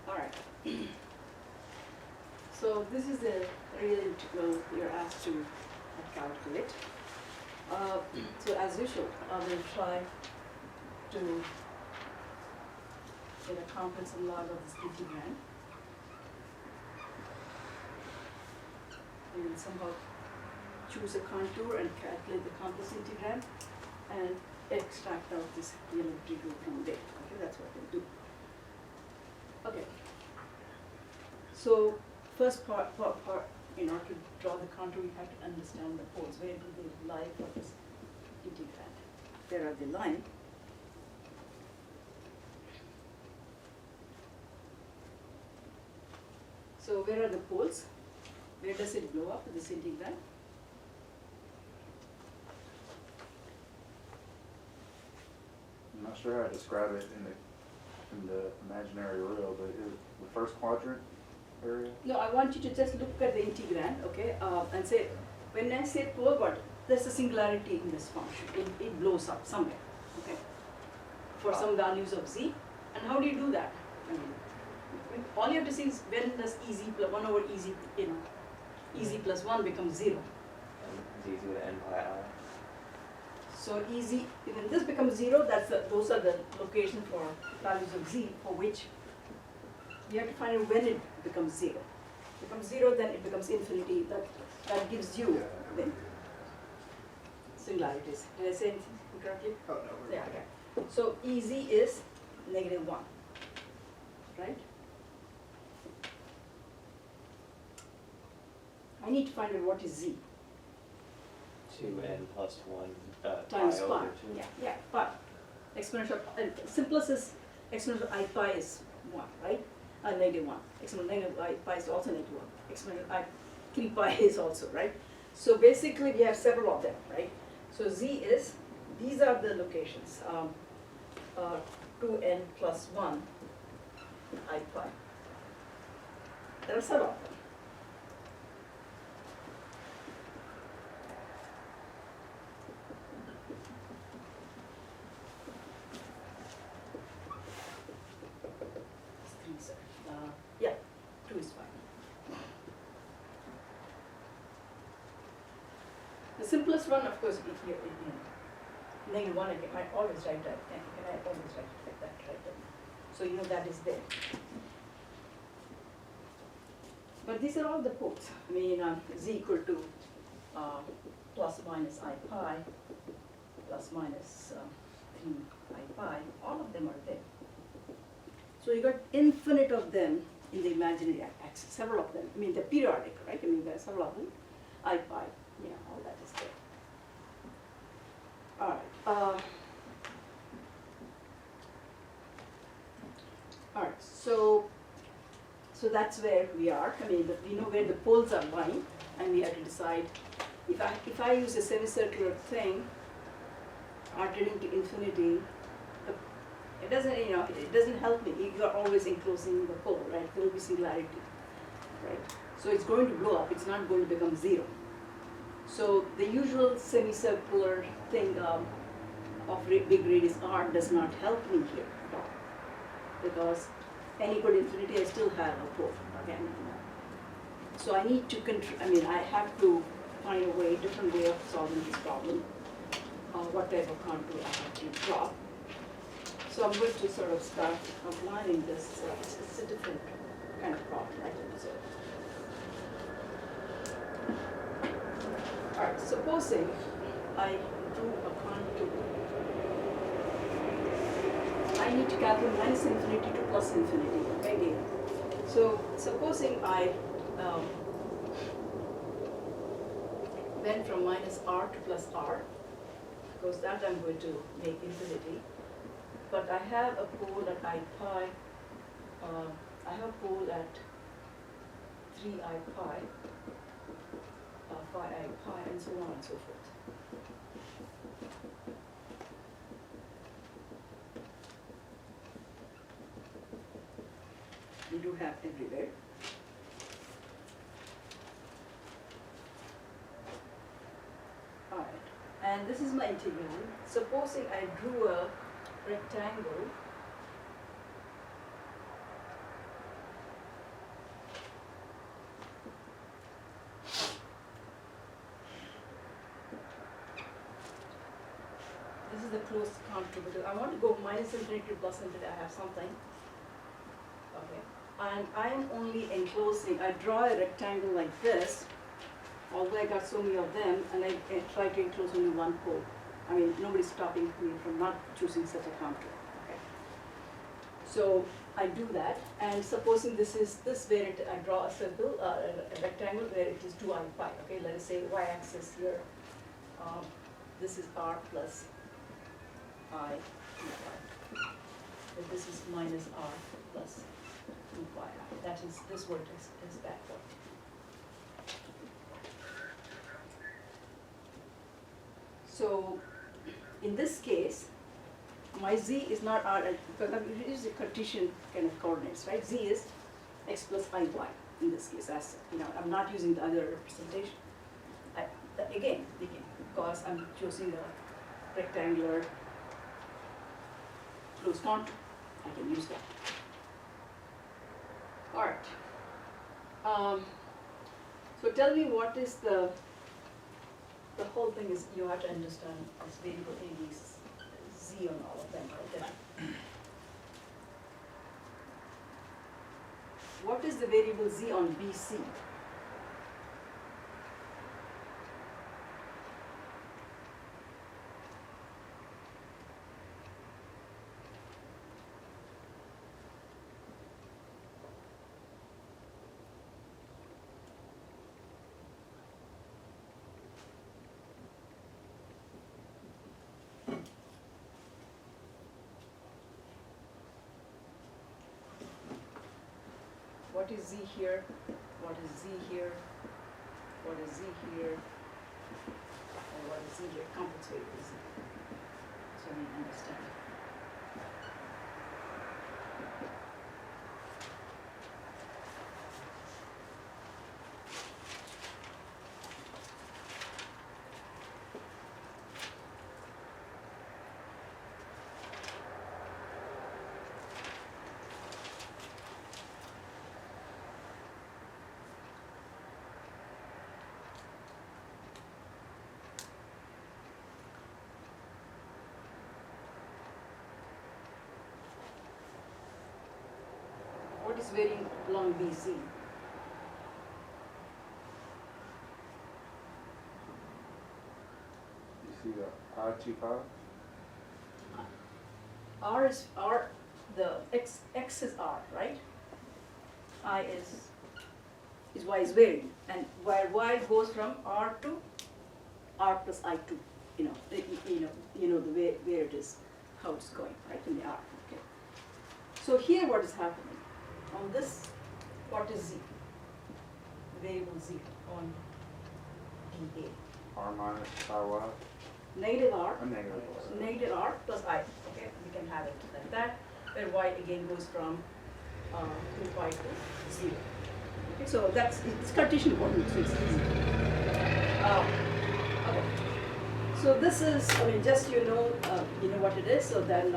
All right. So this is the real integral you're asked to calculate. So as usual, I will try to get a complex log of this integrand. And somehow choose a contour and calculate the complex integrand and extract out this geometry group from there. Okay, that's what we'll do. Okay. So first part, in order to draw the contour, we have to understand the poles. Where do they lie for this integrand? There are the line. So where are the poles? Where does it blow up, this integrand? I'm not sure how to describe it in the imaginary real, but the first quadrant area? No, I want you to just look at the integrand, okay, and say, when I say pole, what? There's a singularity in this function. It blows up somewhere, okay, for some values of z. And how do you do that? I mean, all you have to see is when does ez plus 1 over ez, ez plus 1 becomes 0. And z to the n pi I. So ez, when this becomes 0, those are the location for values of z for which you have to find out when it becomes 0. It becomes 0, then it becomes infinity. That gives you the singularities. Did I say anything incorrectly? Oh, no, we're. Yeah, okay. So ez is -1, right? I need to find out what is z. 2n plus 1 Times pi pi. over 2. Yeah, pi. Exponential, simplest is exponential I pi is 1, right? -1. Exponential negative I pi is also -1. Exponential I 3 pi is also, right? So basically we have several of them, right? So z is, these are the locations, 2n plus 1 I pi. There are several of them. Yeah, 2 is fine. The simplest one, of course, if you -1, I always write that, and I always write it like that, right? So you know that is there. But these are all the poles. I mean, z equal to plus minus I pi, plus minus 3 I pi, all of them are there. So you got infinite of them in the imaginary axis, several of them. I mean, they're periodic, right? I mean, there are several of them. I pi, all that is there. All right. All right. So that's where we are. I mean, we know where the poles are lying, and we have to decide if I use a semicircular thing, alternating to infinity. It doesn't help me. You are always enclosing the pole, right? There will be singularity, right? So it's going to blow up. It's not going to become 0. So the usual semicircular thing of big radius r does not help me here at all, because n equal to infinity, I still have a pole again. So I need to I have to find a way, different way of solving this problem. What type of contour I have to draw. So I'm going to sort of start outlining this. It's a different kind of problem, right? So, all right, supposing I drew a contour. I need to calculate minus infinity to plus infinity, okay, again. So supposing I went from minus r to plus r, because that I'm going to make infinity. But I have a pole at I pi, I have a pole at 3 I pi, 5 I pi, and so on and so forth. We do have everywhere. All right, and this is my integral. Supposing I drew a rectangle the closed contour, because I want to go minus infinity to plus infinity, I have something. Okay, and I am only enclosing, I draw a rectangle like this, although I got so many of them, and I try to enclose only one pole. I mean, nobody's stopping me from not choosing such a contour, okay? So I do that, and supposing this is this where I draw a circle, a rectangle where it is 2I pi, okay? Let us say y-axis here, this is r plus I 2pi. But this is minus r plus 2pi. That is, this vertex is backward. So in this case, my z is not r, because it is a Cartesian kind of coordinates, right? Z is x plus iy in this case. As you know, I'm not using the other representation. Again, because I'm choosing a rectangular closed contour, I can use that. All right. So tell me what is the whole thing is you have to understand this variable A is z on all of them, right? What is the variable z on BC? What is z here? What is z here? What is z here? And what is z here? Complex variable z. So we understand. What is varying along BC? You see the I-25? R is R, the x is R, right? I is y is varying, and where y goes from R to R plus I2, you know the way where it is, how it's going, right, in the R, okay. So here what is happening? On this, what is z? Variable z on dA. R minus IY? Negative R, A negative R. negative R plus I, okay, we can have it like that, where y again goes from 2 pi to 0. Okay, so that's, it's Cartesian coordinates, so it's easy. Okay, so this is, I mean, just you know what it is, so then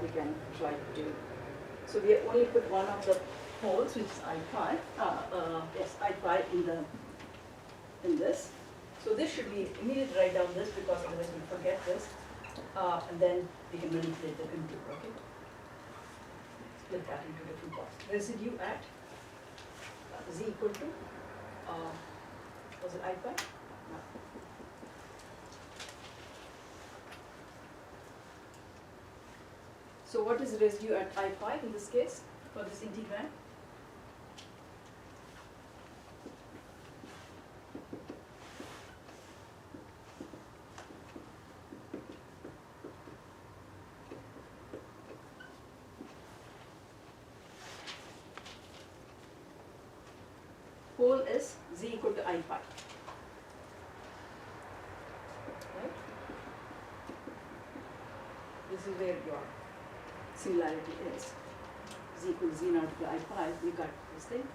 we can try to, so we only put one of the poles, which is I pi, yes, I pi in this. So this should be, immediately write down this because otherwise we forget this, and then we can manipulate the contour, okay? Split that into different parts. Residue at z equal to, was it I pi? No. So what is residue at I pi in this case for this integrand? Pole is z equal to I pi. Right? This is where your similarity is. Z equal to z naught to I pi, we got this thing.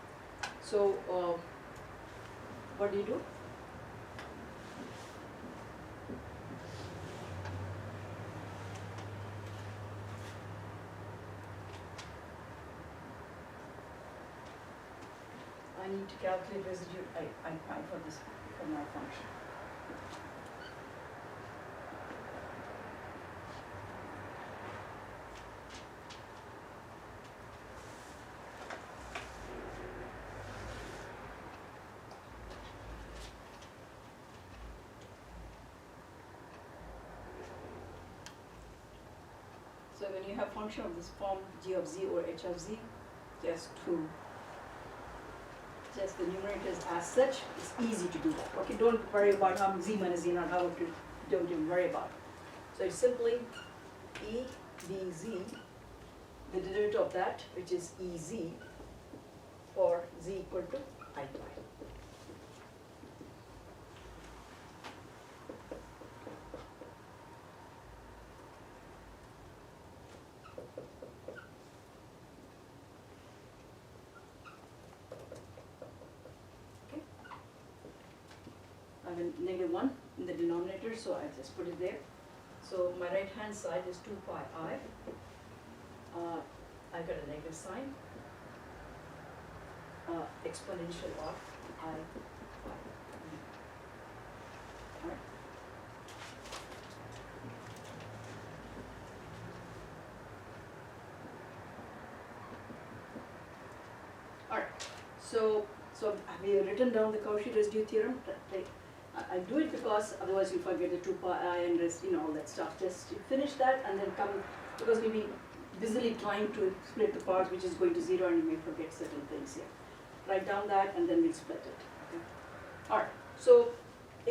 So, what do you do? I need to calculate residue I pi for this, for my function. So when you have function of this form, g of z or h of z, just the numerators as such, it's easy to do that. Okay, don't worry about how z minus z naught, how to, don't even worry about it. So it's simply e dz, the derivative of that, which is ez, for z equal to I pi. I have a -1 in the denominator, so I just put it there. So my right hand side is 2 pi I. I got a negative sign. Exponential of I pi. Alright. Alright, so have you written down the Cauchy residue theorem? I do it because otherwise you forget the 2 pi I and rest, all that stuff. Just finish that and then come, because we'll be busily trying to split the parts, which is going to 0, and you may forget certain things here. Write down that and then we'll split it. Okay? Alright, so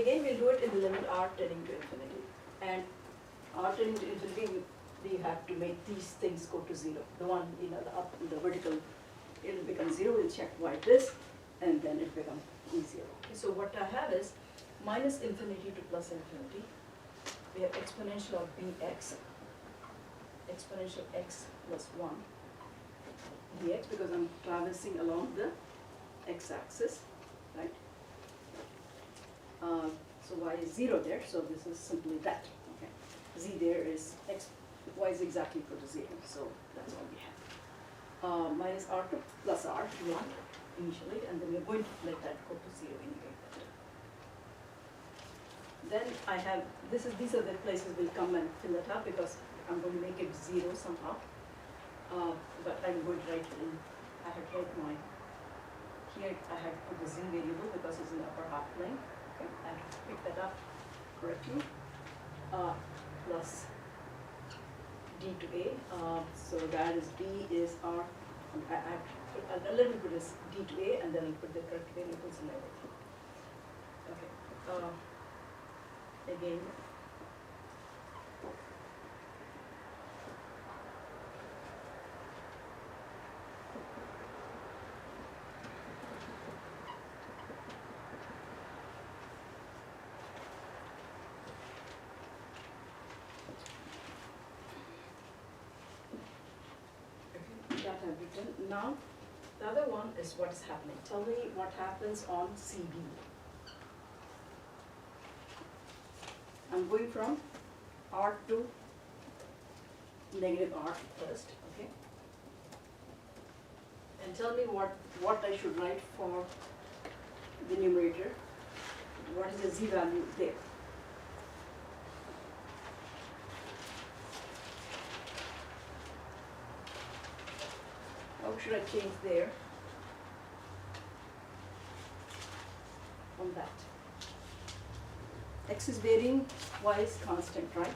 again we'll do it in the limit r tending to infinity. And r tending to infinity, we have to make these things go to 0. The one, the up, the vertical, it'll become 0, we'll check why it is, and then it becomes E0. Okay, so what I have is minus infinity to plus infinity. We have exponential of bx, exponential x plus 1 dx, because I'm traversing along the x-axis, right? So y is 0 there, so this is simply that. Okay, z there is x, y is exactly equal to 0, so that's all we have. Minus r2 plus r, if you want, initially, and then we're going to let that go to 0 anyway. Then I have, these are the places we'll come and fill it up, because I'm going to make it 0 somehow. But I'm going to write it in, I have write my, here I have put the z variable because it's in the upper half plane. Okay, I have to pick that up correctly. Plus d to a, so that is d is r, I have put a little bit is d to a, and then I'll put the correct variables and everything. Okay. Again, that I've written. Now, the other one is what is happening. Tell me what happens on CD. I'm going from R to negative R first, okay? And tell me what I should write for the numerator. What is the z value there? How should I change there on that? X is varying, y is constant, right?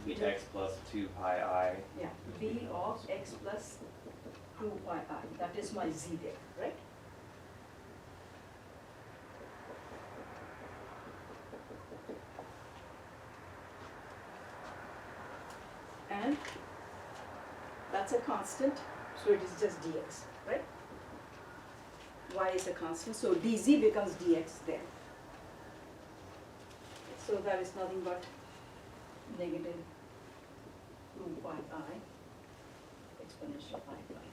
The x plus 2 pi I. Yeah, b of x plus 2 pi I, that is my z there, right? And that's a constant, so it is just dx, right? Y is a constant, so dz becomes dx there. So that is nothing but negative 2 pi I exponential I pi.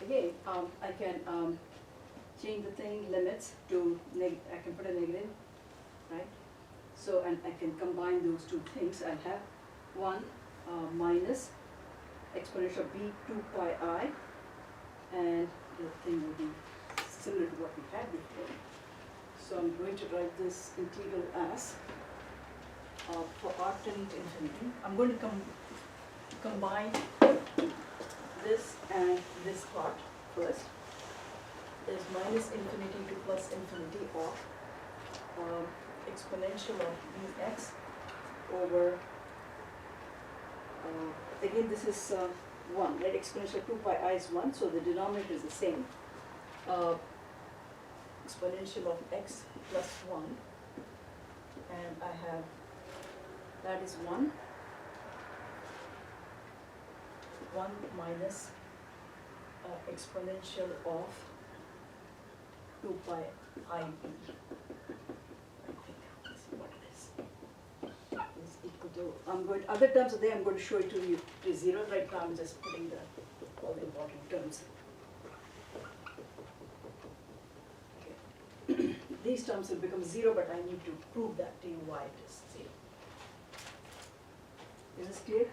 Again, I can change the thing limits to I can put a negative, right? So, and I can combine those two things. I have 1 minus exponential b 2 pi I, and the thing will be similar to what we had before. So I'm going to write this integral as for r tending to infinity. I'm going to combine this and this part first. Is minus infinity to plus infinity of exponential of bx over, again this is 1, right? Exponential 2 pi I is 1, so the denominator is the same. Exponential of x plus 1, and I have, that is 1 minus exponential of 2 pi I b. I think, let's see what it is equal to, other terms are there, I'm going to show it to you to 0. Right now I'm just putting all the important terms. Okay. These terms will become 0, but I need to prove that to you why it is 0. Is this clear?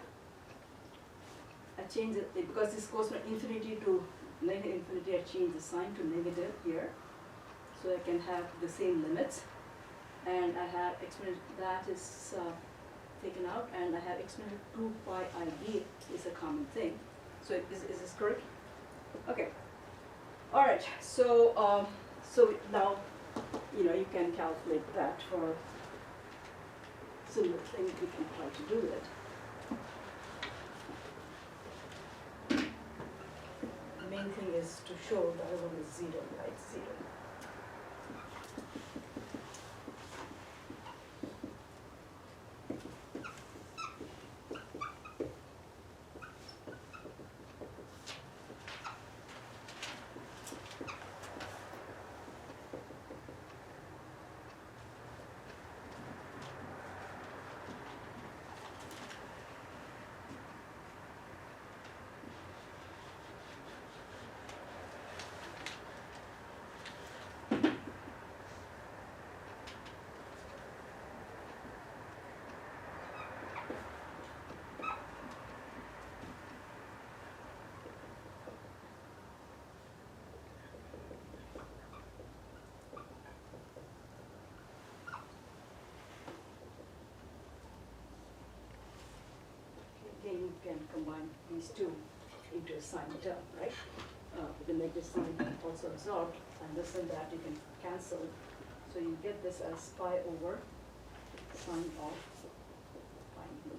I change it, because this goes from infinity to negative infinity, I change the sign to negative here, so I can have the same limits. And I have exponential, that is taken out, and I have exponential 2 pi ib is a common thing. So is this correct? Okay. All right. So so now, you can calculate that for similar thing. You can try to do it. The main thing is to show the other one is 0, right? 0. Again, you can combine these two into a sine term, right? You can make this sign also absorbed, and this and that you can cancel. So you get this as pi over sine of pi b.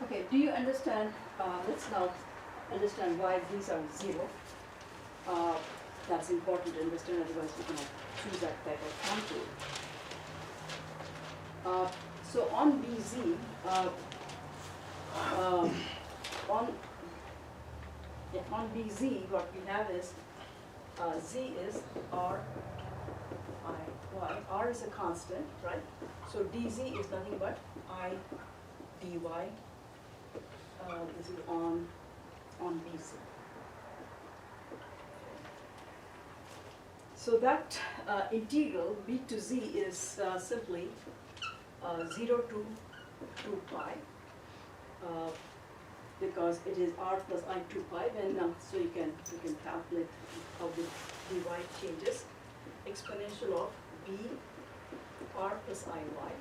Okay, do you understand, let's now understand why these are 0. That's important to understand, otherwise we cannot choose that type of contour. So on BZ, on BZ, what we have is, Z is R I Y. R is a constant, right? So DZ is nothing but I dy. This is on BC. So that integral b to z is simply 0 to 2 pi, because it is r plus I 2 pi. Then so you can calculate how the dy changes. Exponential of b r plus I y,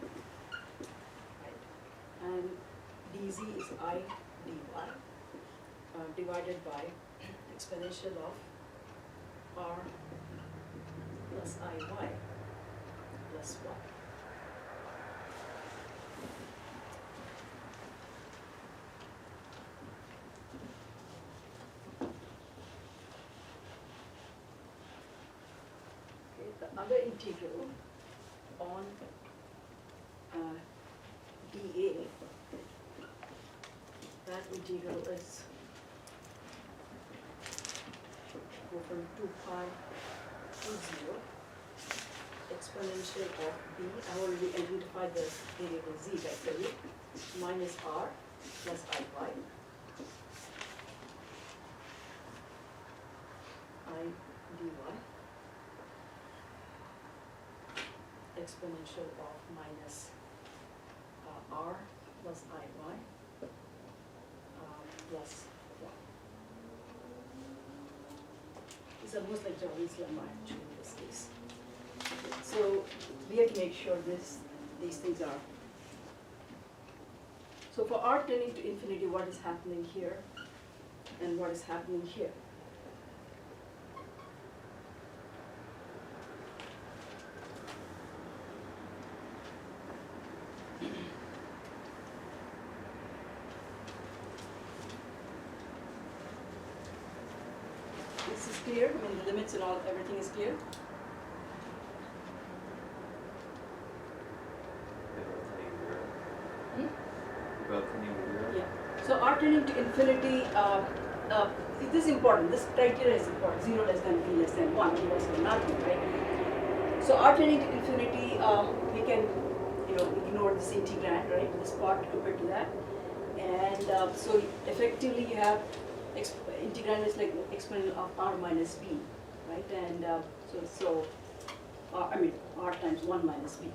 right? And dz is I dy divided by exponential of r plus I y plus 1. Okay, the other integral on dA, that integral is go from 2 pi to 0, exponential of b, I already identified the variable z right there, minus r plus I y, I dy, exponential of minus r plus IY plus 1. It's almost like Johnny's lemma actually in this case. Okay, so we have to make sure these things are. So for r tending to infinity, what is happening here and what is happening here? This is clear, I mean the limits and all, everything is clear. Hmm? Both tending to zero? Yeah, so r tending to infinity, this is important, this criteria is important, 0 less than b less than 1, b less than nothing, right? So r tending to infinity, we can, ignore this integrand, right, this part compared to that. And so effectively you have, integrand is like exponent of r minus b, right? And r times 1 minus b.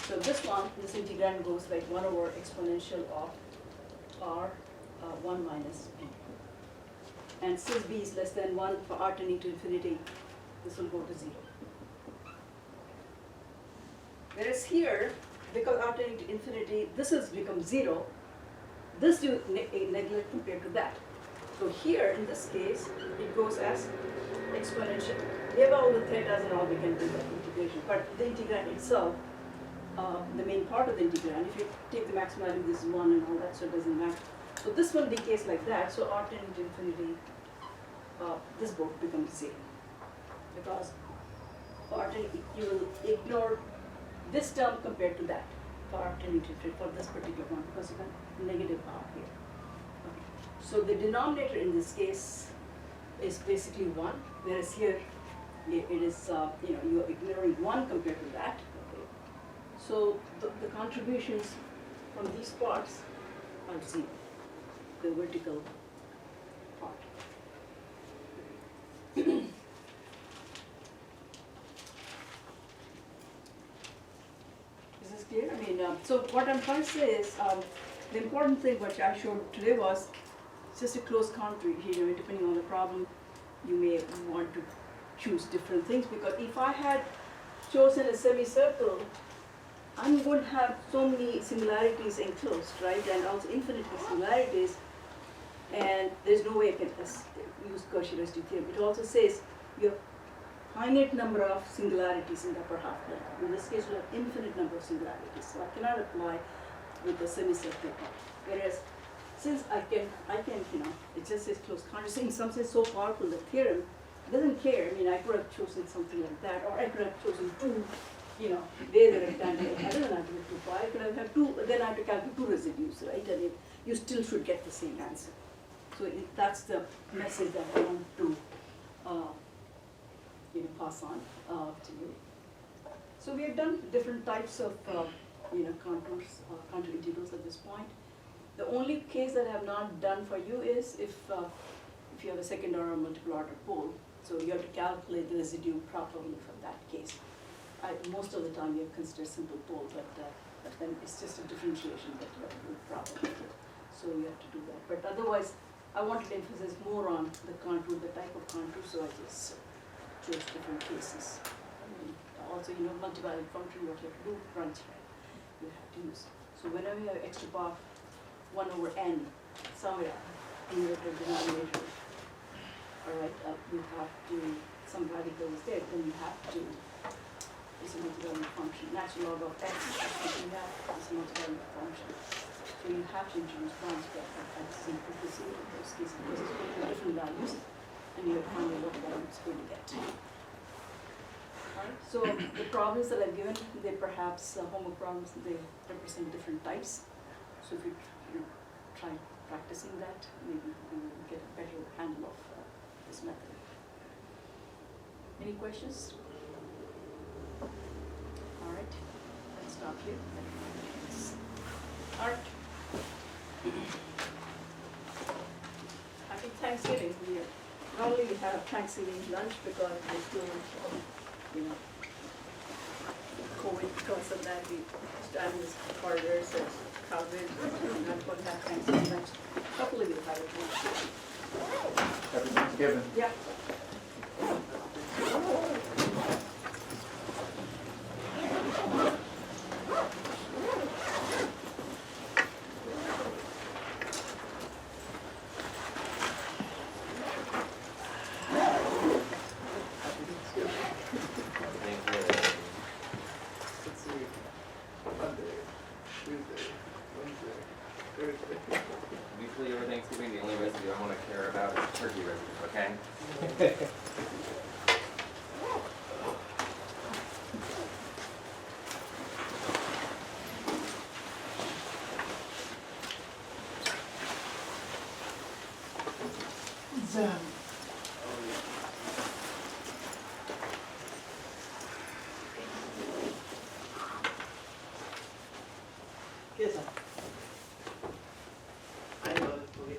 So this integrand goes like 1 over exponential of r 1 minus b. And since b is less than 1 for r tending to infinity, this will go to 0. Whereas here, because r tending to infinity, this has become 0, this you neglect compared to that. So here, in this case, it goes as exponential. We have all the thetas and all, we can do that integration. But the integrand itself, the main part of the integrand, if you take the maximum value, this is 1 and all that, so it doesn't matter. So this one decays like that, so r tending to infinity, this both becomes 0. Because for r tending, you will ignore this term compared to that, for r tending to infinity, for this particular one, because you have negative r here. Okay. So the denominator in this case is basically 1, whereas here it is, you're ignoring 1 compared to that. Okay. So the contributions from these parts are 0, the vertical part. Is this clear? I mean, so what I'm trying to say is, the important thing which I showed today was just a close contour. Depending on the problem, you may want to choose different things, because if I had chosen a semicircle, I'm going to have so many similarities enclosed, right? And also infinite similarities, and there's no way I can use Cauchy residue theorem. It also says you have finite number of singularities in the upper half plane. In this case, we have infinite number of singularities, so I cannot apply with the semicircle part. Whereas, since I can, it just says close contour. In some sense, so powerful the theorem doesn't care. I mean, I could have chosen something like that, or I could have chosen 2. There the rectangle. I don't have to do 2 pi. I could have 2. Then I have to calculate 2 residues, right? And you still should get the same answer. So that's the message that I want to, pass on to you. So we have done different types of, contours, contour integrals at this point. The only case that I have not done for you is if you have a second order or multiple order pole. So you have to calculate the residue properly for that case. Most of the time you have considered simple pole, but then it's just a differentiation that you have to do properly. So you have to do that. But otherwise, I wanted to emphasize more on the contour, the type of contour, so I just chose different cases. Also, multivariate function, what you have to do, branch you have to use. So whenever you have extra power 1 over n somewhere in your denominator, all right, you have to, some radical is there, then you have to, it's a multivariate function. Natural log of x is something that is a multivariate function. So you have to introduce branch at the simplicity in those cases, because it's going to be different values, and you have to find out what value it's going to get. Alright, so the problems that I've given, they perhaps homework problems, they represent different types. So if you try practicing that, maybe you will get a better handle of this method. Any questions? All right, let's stop here. Art. Happy Thanksgiving here. Normally we have Thanksgiving lunch because we're still, COVID. because of that, we started this corridor, so coverage, not going to have time so much. Hopefully we'll have it next year. Happy Thanksgiving. Yeah. Let's see, Monday, Tuesday, Wednesday, Thursday. Usually over Thanksgiving, the only recipe I wanna care about is turkey recipe, okay? Yes, sir. I know, okay.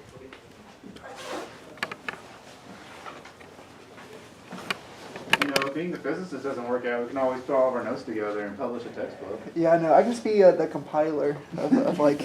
You know, being the physicist doesn't work out, we can always throw all of our notes together and publish a textbook. Yeah, I know, I can just be the compiler of like